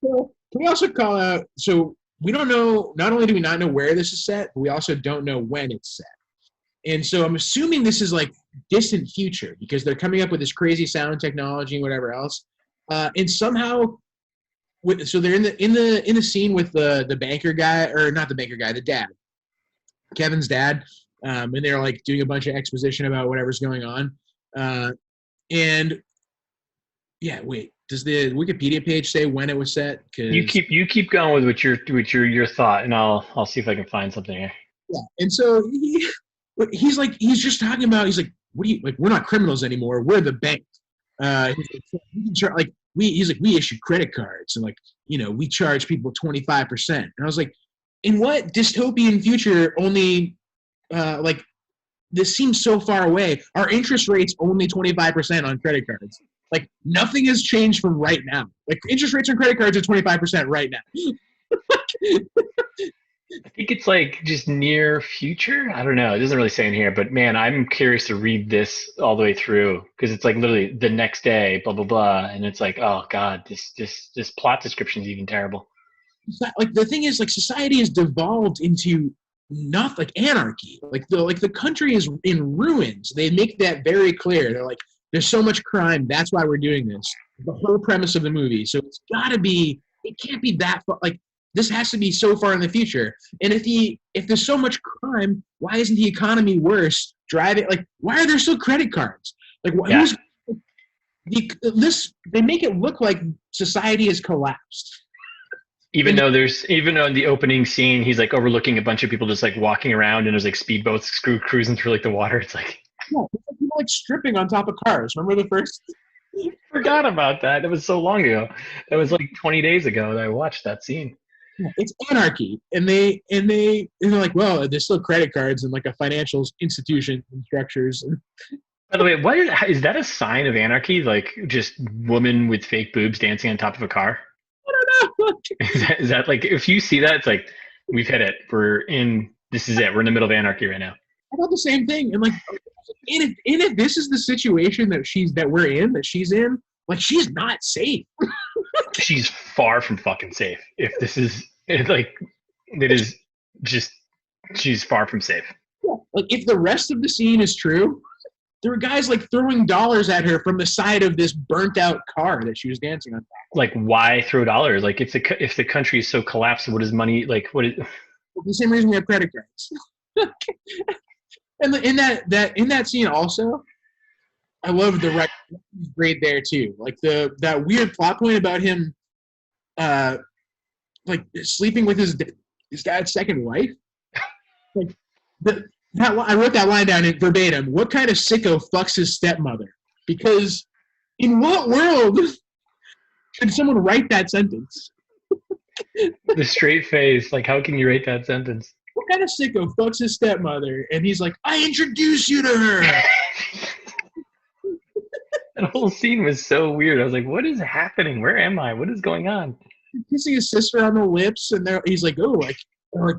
So, can we also call out? So we don't know. Not only do we not know where this is set, but we also don't know when it's set. And so I'm assuming this is like distant future because they're coming up with this crazy sound technology and whatever else. And somehow, so they're in the scene with the banker guy, or not the banker guy, the dad, Kevin's dad, and they're like doing a bunch of exposition about whatever's going on. And yeah, wait, does the Wikipedia page say when it was set? you keep going with your thought, and I'll see if I can find something here. Yeah, and so he's just talking about, he's like, what do you like? We're not criminals anymore. We're the bank. He's like, we issue credit cards, and like, we charge people 25%. And I was like, in what dystopian future only like this seems so far away? Our interest rate's only 25% on credit cards. Like nothing has changed from right now. Like interest rates on credit cards are 25% right now. I think it's like just near future. I don't know. It doesn't really say in here, but man, I'm curious to read this all the way through because it's like literally the next day, blah blah blah, and it's like, oh god, this plot description is even terrible. Like the thing is, like society has devolved into not like anarchy. Like the country is in ruins. They make that very clear. They're like, there's so much crime. That's why we're doing this. The whole premise of the movie. So it's got to be. It can't be that far. Like this has to be so far in the future. And if there's so much crime, why isn't the economy worse? Like why are there still credit cards? Like Yeah. they make it look like society has collapsed. Even though in the opening scene, he's like overlooking a bunch of people just like walking around, and there's like speedboats cruising through like the water. It's like, yeah, it's like people like stripping on top of cars. Remember the first? Forgot about that. It was so long ago. That was like 20 days ago that I watched that scene. Yeah, it's anarchy, and they're like, well, there's still credit cards and like a financial institution and structures. By the way, what is that a sign of anarchy? Like just woman with fake boobs dancing on top of a car? I don't know. Is that like, if you see that, it's like, we've hit it. This is it. We're in the middle of anarchy right now. I thought the same thing. And like, if this is the situation that she's in, like, she's not safe. She's far from fucking safe. If this is like, it is just, she's far from safe. Yeah. Like if the rest of the scene is true, there were guys like throwing dollars at her from the side of this burnt out car that she was dancing on. Like, why throw dollars? Like, if the country is so collapsed, what is money? Like, what is? The same reason we have credit cards. And in that scene also, I love the right great there too. Like that weird plot point about him, like sleeping with his dad's second wife. Like I wrote that line down in verbatim. What kind of sicko fucks his stepmother? Because in what world should someone write that sentence? The straight face. Like, how can you write that sentence? What kind of sicko fucks his stepmother? And he's like, I introduce you to her. That whole scene was so weird. I was like, what is happening? Where am I? What is going on? Kissing his sister on the lips, and he's like, oh, like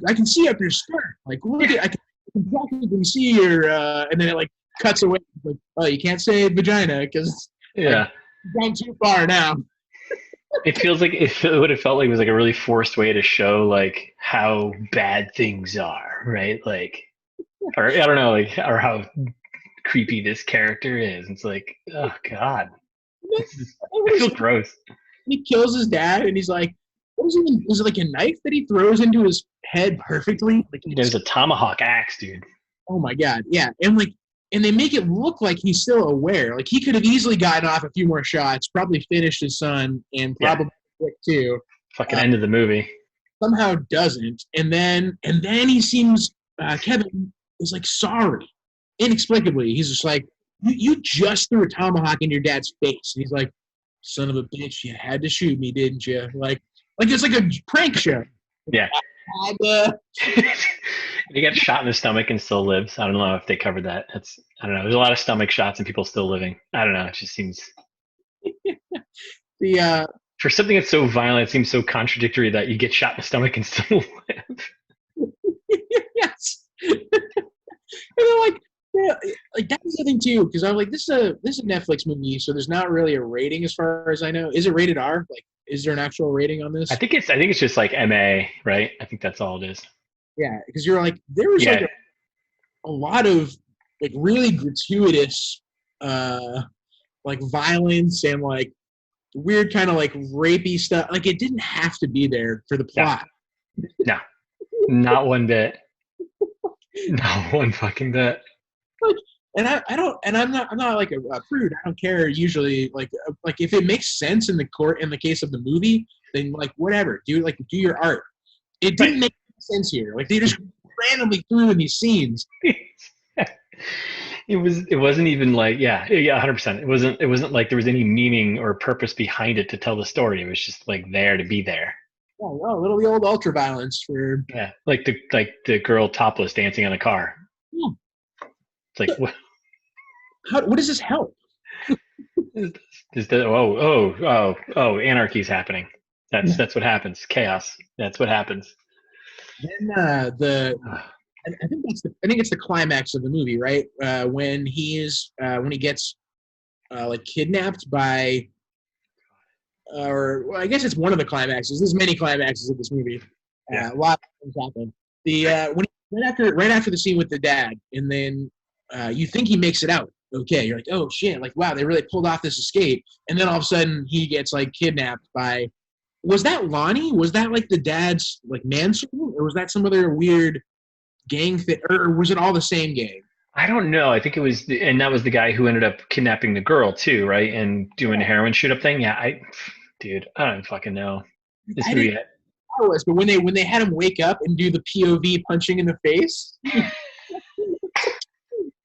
I can see up your skirt. Like, look at, I can practically see your, and then it like cuts away. Like, oh, you can't say vagina because yeah, gone too far now. It feels like it would have felt like it was like a really forced way to show like how bad things are, right? Like, or I don't know, like, or how creepy this character is. It's like, oh god, I feel gross. He kills his dad, and he's like, "What is it like a knife that he throws into his head perfectly?" Like, there's a tomahawk axe, dude. Oh my god, yeah, and they make it look like he's still aware. Like he could have easily gotten off a few more shots, probably finished his son, and probably quick too. Fucking end of the movie. Somehow doesn't, and then he seems Kevin is like sorry, inexplicably. He's just like, you just threw a tomahawk in your dad's face, and he's like, son of a bitch, you had to shoot me, didn't you? Like it's like a prank show. Yeah. He got shot in the stomach and still lives. I don't know if they covered that. I don't know. There's a lot of stomach shots and people still living. I don't know. It just seems for something that's so violent, it seems so contradictory that you get shot in the stomach and still live. Yeah. thing too, because I'm like, this is a Netflix movie, so there's not really a rating as far as I know. Is it rated R? Like, is there an actual rating on I this? think it's just like MA, right? I think that's all it is. Yeah, because you're like, there was like Yeah. a lot of like really gratuitous like violence and like weird kind of like rapey stuff. Like it didn't have to be there for the No, plot. no, not one bit. Not one fucking bit. Like, and I don't, and I'm not like a prude. I don't care usually. Like if it makes sense in the court in the case of the movie, then like whatever, do your art. It didn't Right. make sense here. Like they just randomly threw in these scenes. It wasn't even like, yeah, 100%. It wasn't like there was any meaning or purpose behind it to tell the story. It was just like there to be there. Oh, little the old ultra violence for. Yeah, like the girl topless dancing on the car. Yeah. It's like what What does this help? is the anarchy's happening. That's what happens. Chaos. That's what happens. Then I think it's the climax of the movie, right? When he gets like kidnapped by, or well, I guess it's one of the climaxes. There's many climaxes of this movie. Yeah. A lot of things happen. When right after the scene with the dad, and then you think he makes it out. Okay, you're like, oh shit, like wow, they really pulled off this escape, and then all of a sudden he gets like kidnapped by. Was that Lonnie? Was that like the dad's like manservant, or was that some other weird gang thing, or was it all the same gang? I don't know. I think it was, and that was the guy who ended up kidnapping the girl too, right? And doing the heroin shoot up thing. Yeah, dude, I don't fucking know. This I movie. didn't know this, but when they had him wake up and do the POV punching in the face, he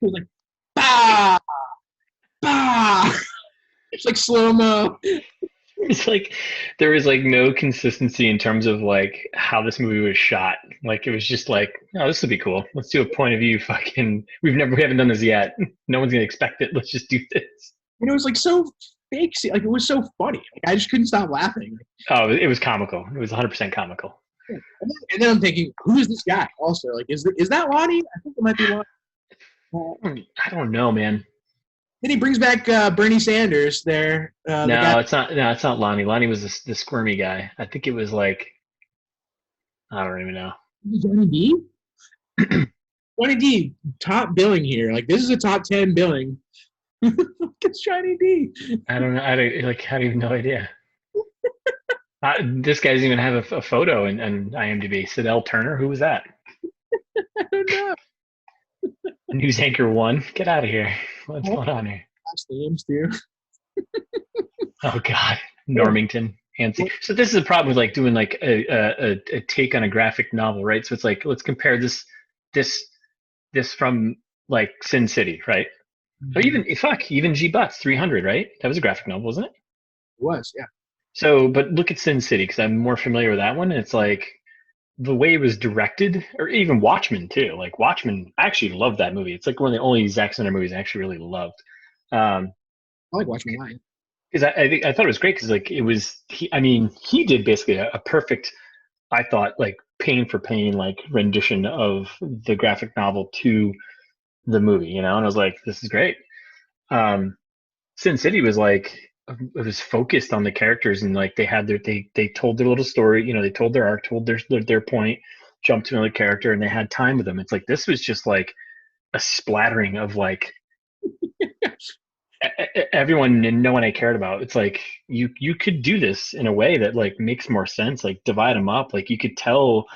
was like, bah, bah. It's like slow mo. It's like there was like no consistency in terms of like how this movie was shot. Like it was just like, oh, this would be cool. Let's do a point of view. Fucking, we haven't done this yet. No one's gonna expect it. Let's just do this. And it was like so fake. Like it was so funny. Like, I just couldn't stop laughing. Oh, it was comical. It was 100% comical. And then I'm thinking, who is this guy? Also, like, is that Lonnie? I think it might be Lonnie. I don't know, man. Then he brings back Bernie Sanders there. No, the guy, it's not. No, it's not Lonnie. Lonnie was the squirmy guy. I think it was like, I don't even know. Johnny D. Johnny D. Top billing here. Like this is a top 10 billing. It's Johnny D. I don't know. I have no idea. This guy doesn't even have a photo in IMDb. Sidell Turner, who was that? I don't know. News anchor one. Get out of here. What's going on here? Last names too. Oh God, Normington, Hansi. So this is a problem with like doing like a take on a graphic novel, right? So it's like let's compare this from like Sin City, right? Or even G Butts 300, right? That was a graphic novel, wasn't it? It was, yeah. So, but look at Sin City because I'm more familiar with that one. And it's like the way it was directed, or even Watchmen too. Like Watchmen, I actually love that movie. It's like one of the only Zack Snyder movies I actually really loved. I like Watchmen Live. Because I thought it was great because like it was he did basically a perfect, I thought, like pain for pain like rendition of the graphic novel to the movie, and I was like, this is great. Sin City was like, it was focused on the characters, and like they had they told their little story, they told their arc, told their point, jumped to another character, and they had time with them. It's like this was just like a splattering of like everyone and no one I cared about. It's like you could do this in a way that like makes more sense, like divide them up. Like you could tell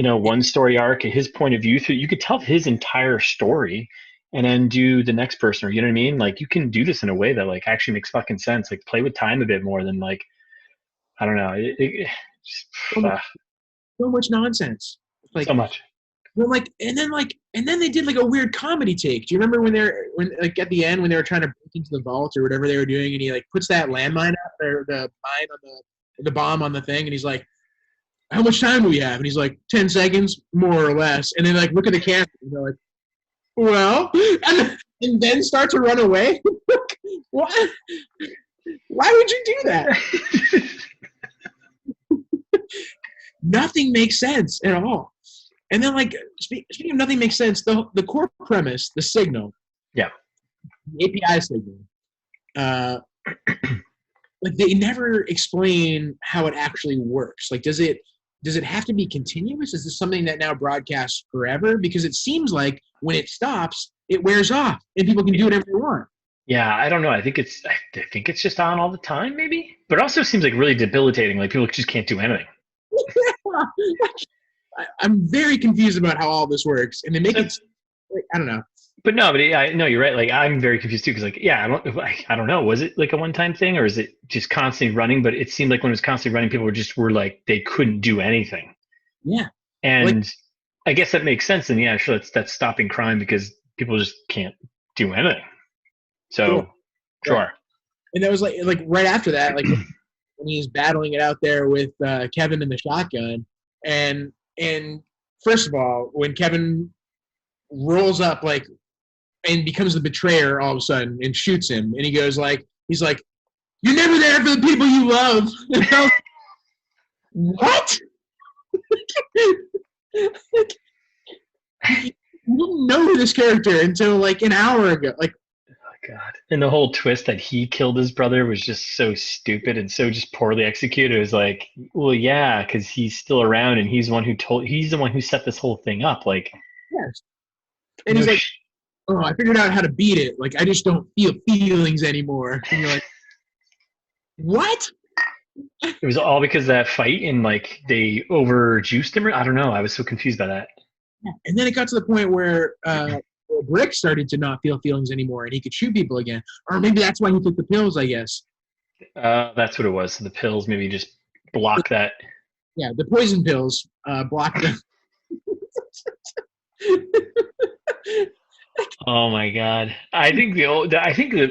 one story arc at his point of view through, you could tell his entire story and then do the next person, or you know what I mean? Like you can do this in a way that like actually makes fucking sense. Like play with time a bit more than like, I don't know. So much nonsense. Like so much. Well, and then they did like a weird comedy take. Do you remember when at the end when they were trying to break into the vault or whatever they were doing, and he like puts that landmine out there, the mine on the bomb on the thing, and he's like, how much time do we have? And he's like, 10 seconds, more or less. And then like look at the camera and they're like, well, and then start to run away. What? Why would you do that? Nothing makes sense at all. And then like speaking of nothing makes sense, the core premise, the signal. Yeah. API signal. Like they never explain how it actually works. Like, does it have to be continuous? Is this something that now broadcasts forever? Because it seems like when it stops, it wears off, and people can do whatever they want. Yeah, I don't know. I think it's just on all the time, maybe. But it also seems like really debilitating. Like people just can't do anything. I'm very confused about how all this works, and they make it. I don't know. But no, but yeah, no, you're right. Like I'm very confused too because like yeah, I don't know. Was it like a one-time thing or is it just constantly running? But it seemed like when it was constantly running, people were like they couldn't do anything. Yeah, And like, I guess that makes sense. And yeah, sure, that's stopping crime because people just can't do anything. So sure. sure. And that was like right after that, like when he's battling it out there with Kevin and the shotgun, and first of all, when Kevin rolls up like and becomes the betrayer all of a sudden and shoots him, and he's like, "You're never there for the people you love." What? You didn't know this character until like an hour ago. Like, oh God. And the whole twist that he killed his brother was just so stupid and so just poorly executed. It was like, well, yeah, because he's still around and he's the one who set this whole thing up. Like, yes. And he's like, "Oh, I figured out how to beat it. Like, I just don't feel feelings anymore." And you're like, what? it was all because of that fight and like they overjuiced him. I don't know. I was so confused by that. And then it got to the point where Brick started to not feel feelings anymore, and he could shoot people again. Or maybe that's why he took the pills, I guess. That's what it was. So the pills maybe just block that. Yeah, the poison pills block them. Oh my God! I think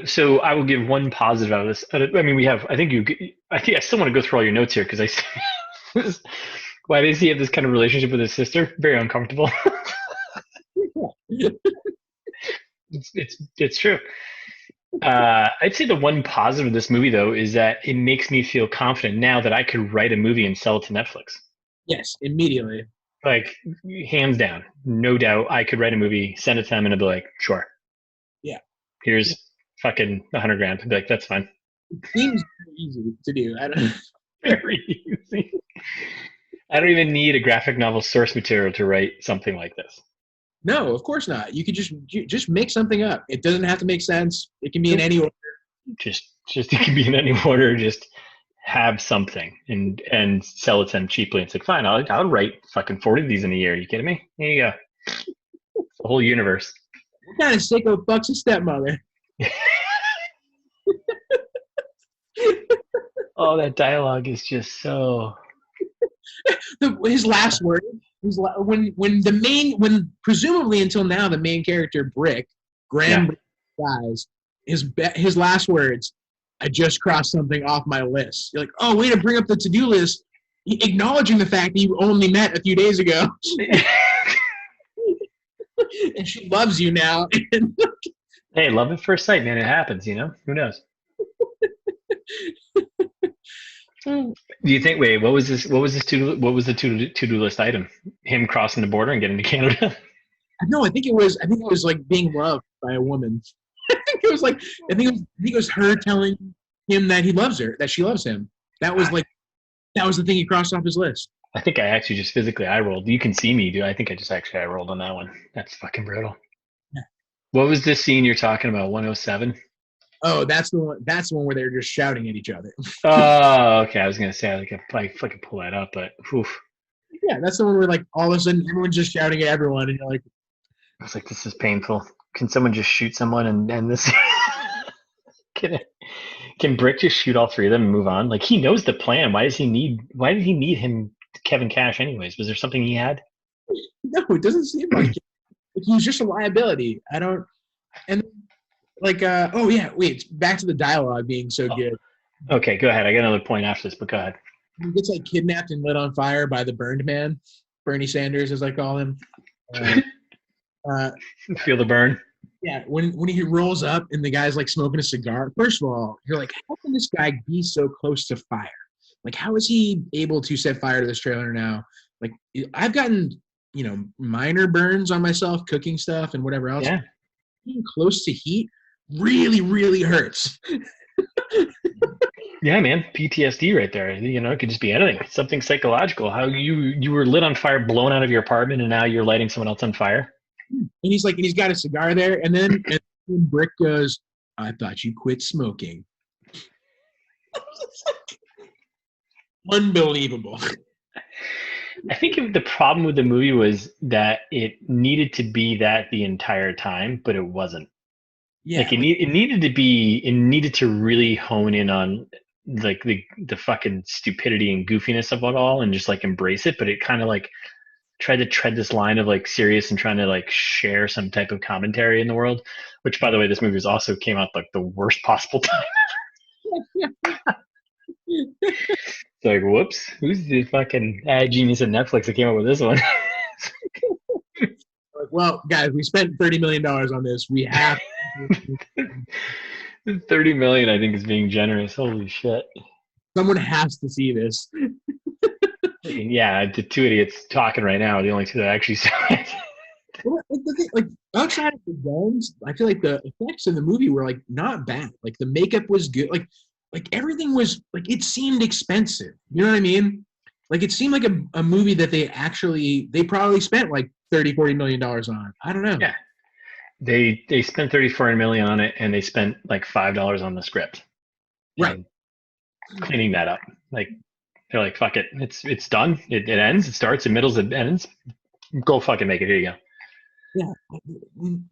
so. I will give one positive out of this. I mean, we have. I still want to go through all your notes here because why does he have this kind of relationship with his sister? Very uncomfortable. It's true. I'd say the one positive of this movie though is that it makes me feel confident now that I could write a movie and sell it to Netflix. Yes, immediately. Like hands down, no doubt, I could write a movie, send it to them, and I'd be like, sure. Yeah. Here's fucking $100,000. I'd be like, that's fine. It seems easy to do. I don't. Very easy. I don't even need a graphic novel source material to write something like this. No, of course not. You could just make something up. It doesn't have to make sense. It can be in any order. Just it can be in any order. Just have something and sell it to them cheaply. It's like fine. I'll write fucking 40 of these in a year. Are you kidding me? Here you go. It's the whole universe. What kind of sicko fucks a stepmother? Oh, that dialogue is just so. His last word. When presumably until now the main character Graham dies. His last words. I just crossed something off my list. You're like, oh, way to bring up the to-do list, acknowledging the fact that you only met a few days ago. And she loves you now. Hey, love at first sight, man. It happens, you know? Who knows? Do you think? Wait, what was this? What was the to-do list item? Him crossing the border and getting to Canada? No, I think it was like being loved by a woman. I think it was her telling him that he loves her, that she loves him. That was the thing he crossed off his list. I think I actually just physically eye rolled. You can see me, dude. I think I just actually eye rolled on that one. That's fucking brutal. Yeah. What was this scene you're talking about? 107? Oh, that's the one. That's the one where they're just shouting at each other. Oh, okay. I was gonna say I fucking pull that up, but oof. Yeah, that's the one where like all of a sudden everyone's just shouting at everyone, and you're like, I was like, this is painful. Can someone just shoot someone and end this? Can Brick just shoot all three of them and move on? Like he knows the plan. Why did he need him, Kevin Cash, anyways? Was there something he had? no, it doesn't seem like it. He was just a liability. I don't. And like, oh yeah, wait, back to the dialogue being so good. Okay, go ahead. I got another point after this, but go ahead. He gets like kidnapped and lit on fire by the burned man, Bernie Sanders, as I call him. Feel the burn. Yeah, when he rolls up and the guy's like smoking a cigar. First of all, you're like, how can this guy be so close to fire? Like, how is he able to set fire to this trailer now? Like, I've gotten minor burns on myself cooking stuff and whatever else. Yeah. Being close to heat, really, really hurts. Yeah, man, PTSD right there. You know, it could just be anything. Something psychological. How you were lit on fire, blown out of your apartment, and now you're lighting someone else on fire. And he's like, and he's got a cigar there, and then Brick goes, "I thought you quit smoking." Unbelievable. I think the problem with the movie was that it needed to be that the entire time, but it wasn't. Yeah, Like it needed to really hone in on like the fucking stupidity and goofiness of it all and just like embrace it, but it kind of like tried to tread this line of like serious and trying to like share some type of commentary in the world, which by the way, this movie was also came out like the worst possible time. It's like, whoops, who's the fucking ad genius at Netflix that came up with this one? well, guys, we spent $30 million on this. We have 30 million, I think, is being generous. Holy shit. someone has to see this. Yeah, the two idiots talking right now are the only two that actually saw it. Like outside of the guns, I feel like the effects in the movie were like not bad. Like the makeup was good. Like everything was like it seemed expensive. You know what I mean? Like it seemed like a movie that they probably spent like $30-40 million on. I don't know. Yeah. They spent 34 million on it and they spent like $5 on the script. Right. Cleaning that up. Like they're like, fuck it. It's done. It ends, it starts, it middles, it ends. Go fucking make it. Here you go. Yeah.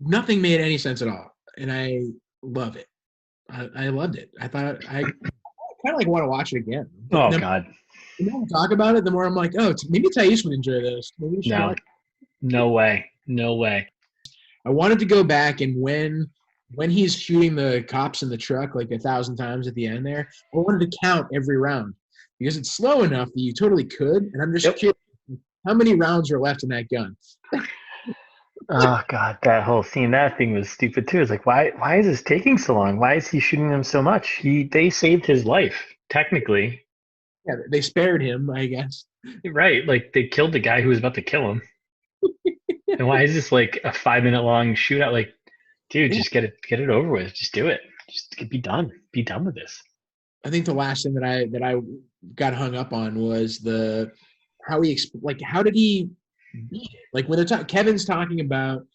Nothing made any sense at all. And I love it. I loved it. I thought I kind of like want to watch it again. Oh God. The more we talk about it, the more I'm like, oh, maybe Thais would enjoy this. Maybe she No. like. No way. No way. I wanted to go back and when he's shooting the cops in the truck like 1,000 times at the end there, I wanted to count every round because it's slow enough that you totally could. And I'm just curious, how many rounds are left in that gun? Oh God, that whole scene, that thing was stupid too. It's like, why is this taking so long? Why is he shooting them so much? They saved his life, technically. Yeah, they spared him, I guess. Right, like they killed the guy who was about to kill him. And why is this like a 5 minute long shootout? Like, dude, just get it over with. Just do it. Just be done. Be done with this. I think the last thing that I got hung up on was how did he beat it? Like when Kevin's talking about,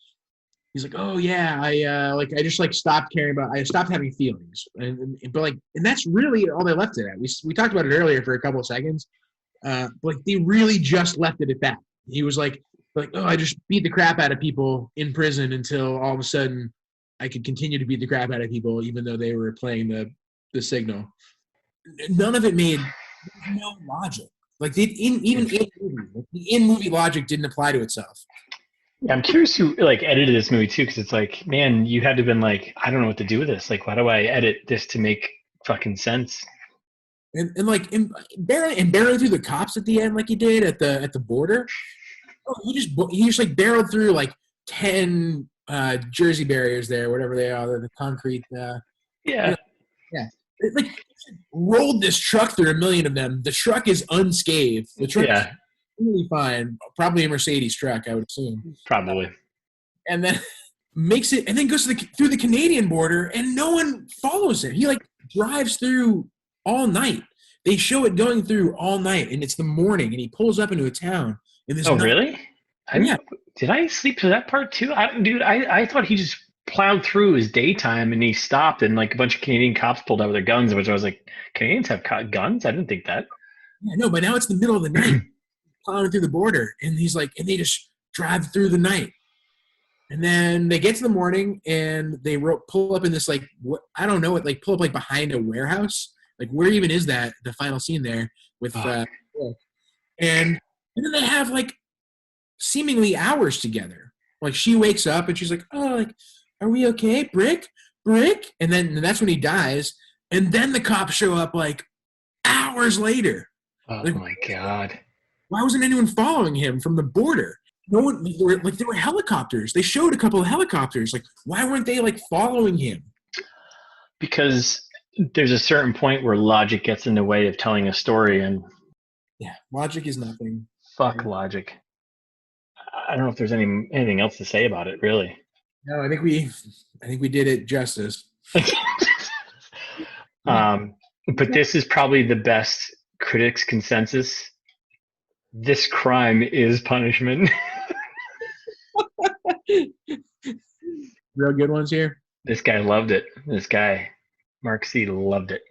he's like, oh yeah, I just like stopped caring about, I stopped having feelings, but that's really all they left it at. We talked about it earlier for a couple of seconds, like they really just left it at that. He was like, oh, I just beat the crap out of people in prison until all of a sudden I could continue to beat the crap out of people even though they were playing the signal. None of it made no logic. Like the in-movie logic didn't apply to itself. Yeah, I'm curious who like edited this movie too, because it's like, man, you had to have been like, I don't know what to do with this. Like, why do I edit this to make fucking sense? And barreling through the cops at the end like he did at the border. Oh, he just like barreled through like 10 Jersey barriers there, whatever they are, the concrete. Yeah. Yeah. It, like rolled this truck through a million of them. The truck is unscathed. The truck is really fine. Probably a Mercedes truck, I would assume. Probably. And then makes it, and then goes through the Canadian border, and no one follows him. He like drives through all night. They show it going through all night, and it's the morning, and he pulls up into a town. Really? Did I sleep through that part too? I thought he just plowed through his daytime and he stopped and like a bunch of Canadian cops pulled out with their guns, which I was like, Canadians have guns? I didn't think that. Yeah, no, but now it's the middle of the night, plowing through the border, and he's like, and they just drive through the night. And then they get to the morning and they pull up in this like, I don't know, pull up like behind a warehouse. Like where even is that, the final scene there with and then they have like seemingly hours together. Like she wakes up and she's like, oh, like, are we okay? Brick? And then that's when he dies. And then the cops show up like hours later. Oh like, my God. Why wasn't anyone following him from the border? No one, there were helicopters. They showed a couple of helicopters. Like, why weren't they like following him? Because there's a certain point where logic gets in the way of telling a story, and yeah, logic is nothing. Fuck logic. I don't know if there's anything else to say about it, really. No, I think we did it justice. But this is probably the best critics' consensus. This crime is punishment. Real good ones here. This guy loved it. This guy, Mark C, loved it.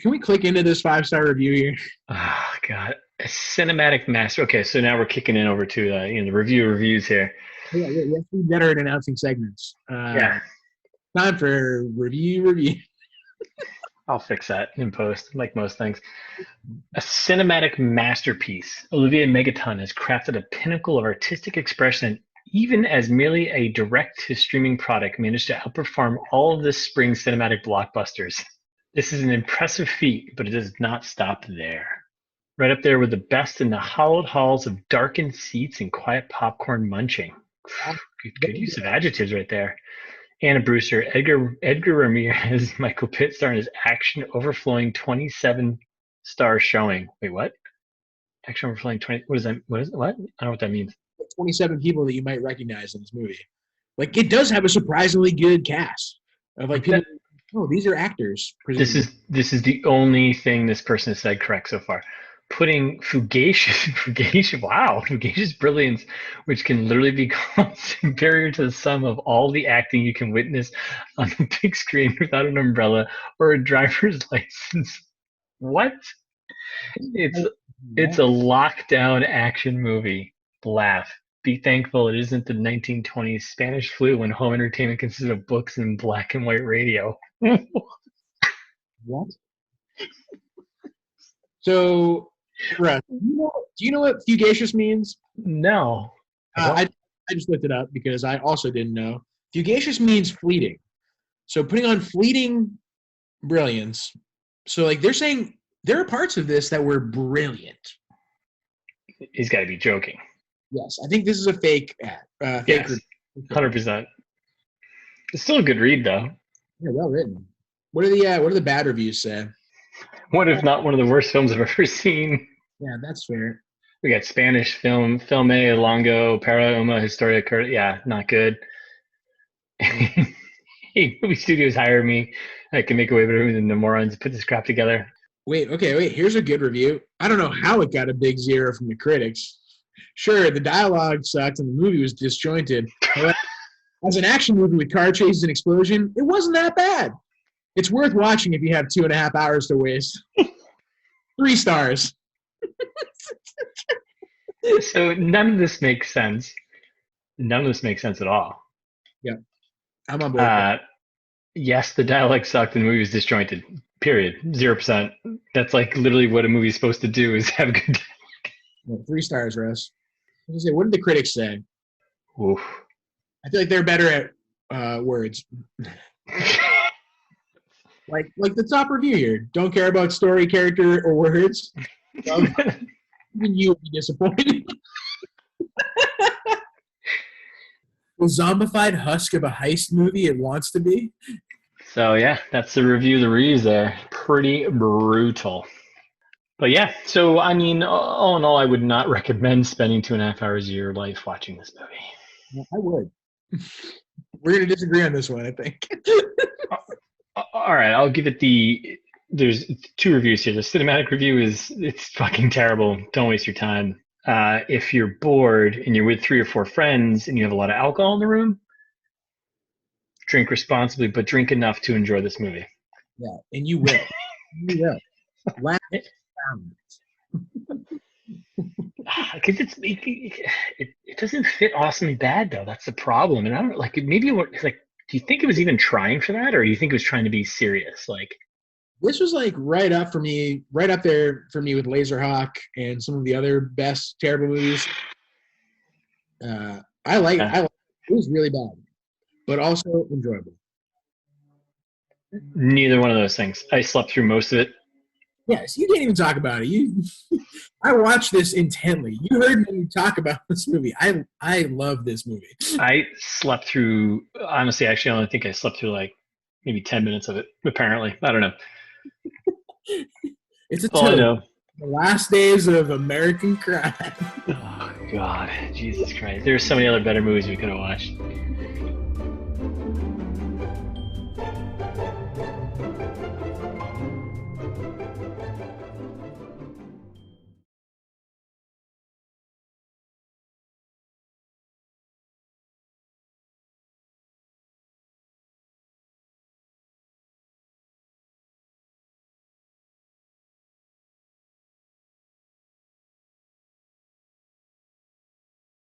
Can we click into this 5-star review here? Oh God, a cinematic master. Okay, so now we're kicking in over to the reviews here. Yeah, we have to be better at announcing segments. Yeah, time for review. I'll fix that in post, like most things. A cinematic masterpiece. Olivier Megaton has crafted a pinnacle of artistic expression, even as merely a direct-to-streaming product managed to outperform all of this spring's cinematic blockbusters. This is an impressive feat, but it does not stop there. Right up there with the best in the hollowed halls of darkened seats and quiet popcorn munching. Good use of adjectives right there. Anna Brewster, Édgar Ramírez, Michael Pitt star in his action overflowing 27-star showing. Wait, what? Action overflowing 20. What is that? What? I don't know what that means. 27 people that you might recognize in this movie. Like, it does have a surprisingly good cast of like people. These are actors. Presumably. This is the only thing this person has said correct so far. Putting fugacious brilliance, which can literally be called superior to the sum of all the acting you can witness on the big screen without an umbrella or a driver's license. What? It's a lockdown action movie. Laugh. Be thankful it isn't the 1920s Spanish flu when home entertainment consisted of books and black and white radio. What? So, Russ, do you know what fugacious means? No. I just looked it up because I also didn't know. Fugacious means fleeting. So putting on fleeting brilliance. So like they're saying there are parts of this that were brilliant. He's got to be joking. Yes, I think this is a fake ad. Yes, 100%. It's still a good read though. Yeah, well written. What do the bad reviews say? What if not one of the worst films I've ever seen? Yeah, that's fair. We got Spanish film, Filme Longo, Para Uma Historia Curta. Yeah, not good. Hey, movie studios hire me. I can make away with the morons. Put this crap together. Wait. Here's a good review. I don't know how it got a big 0 from the critics. Sure, the dialogue sucked and the movie was disjointed. As an action movie with car chases and explosion, it wasn't that bad. It's worth watching if you have 2.5 hours to waste. 3 stars. So none of this makes sense. None of this makes sense at all. Yeah. I'm on board. Yes, the dialogue sucked and the movie was disjointed. Period. 0%. That's like literally what a movie's supposed to do is have good dialogue. 3 stars, Russ. What did the critics say? Oof. I feel like they're better at words. like the top review here. Don't care about story, character, or words. Even you would be disappointed. The zombified husk of a heist movie it wants to be. So yeah, that's the review of the reviews there. Pretty brutal. But yeah, so I mean, all in all, I would not recommend spending 2.5 hours of your life watching this movie. I would. We're going to disagree on this one, I think. All right, I'll give it there's 2 reviews here. The cinematic review it's fucking terrible. Don't waste your time. If you're bored and you're with 3 or 4 friends and you have a lot of alcohol in the room, drink responsibly, but drink enough to enjoy this movie. Yeah, and you will. You will. Laugh because it doesn't fit Awesome Bad though. That's the problem, and I don't like maybe like. Do you think it was even trying for that, or do you think it was trying to be serious? Like this was like right up there for me with Laserhawk and some of the other best terrible movies. I like it. It was really bad, but also enjoyable. Neither one of those things. I slept through most of it. Yes, you can't even talk about it. I watched this intently. You heard me talk about this movie. I love this movie. I slept through, honestly, actually, I only think I slept through like maybe 10 minutes of it, apparently. I don't know. It's I know. The last days of American crime. Oh, God. Jesus Christ. There's so many other better movies we could have watched.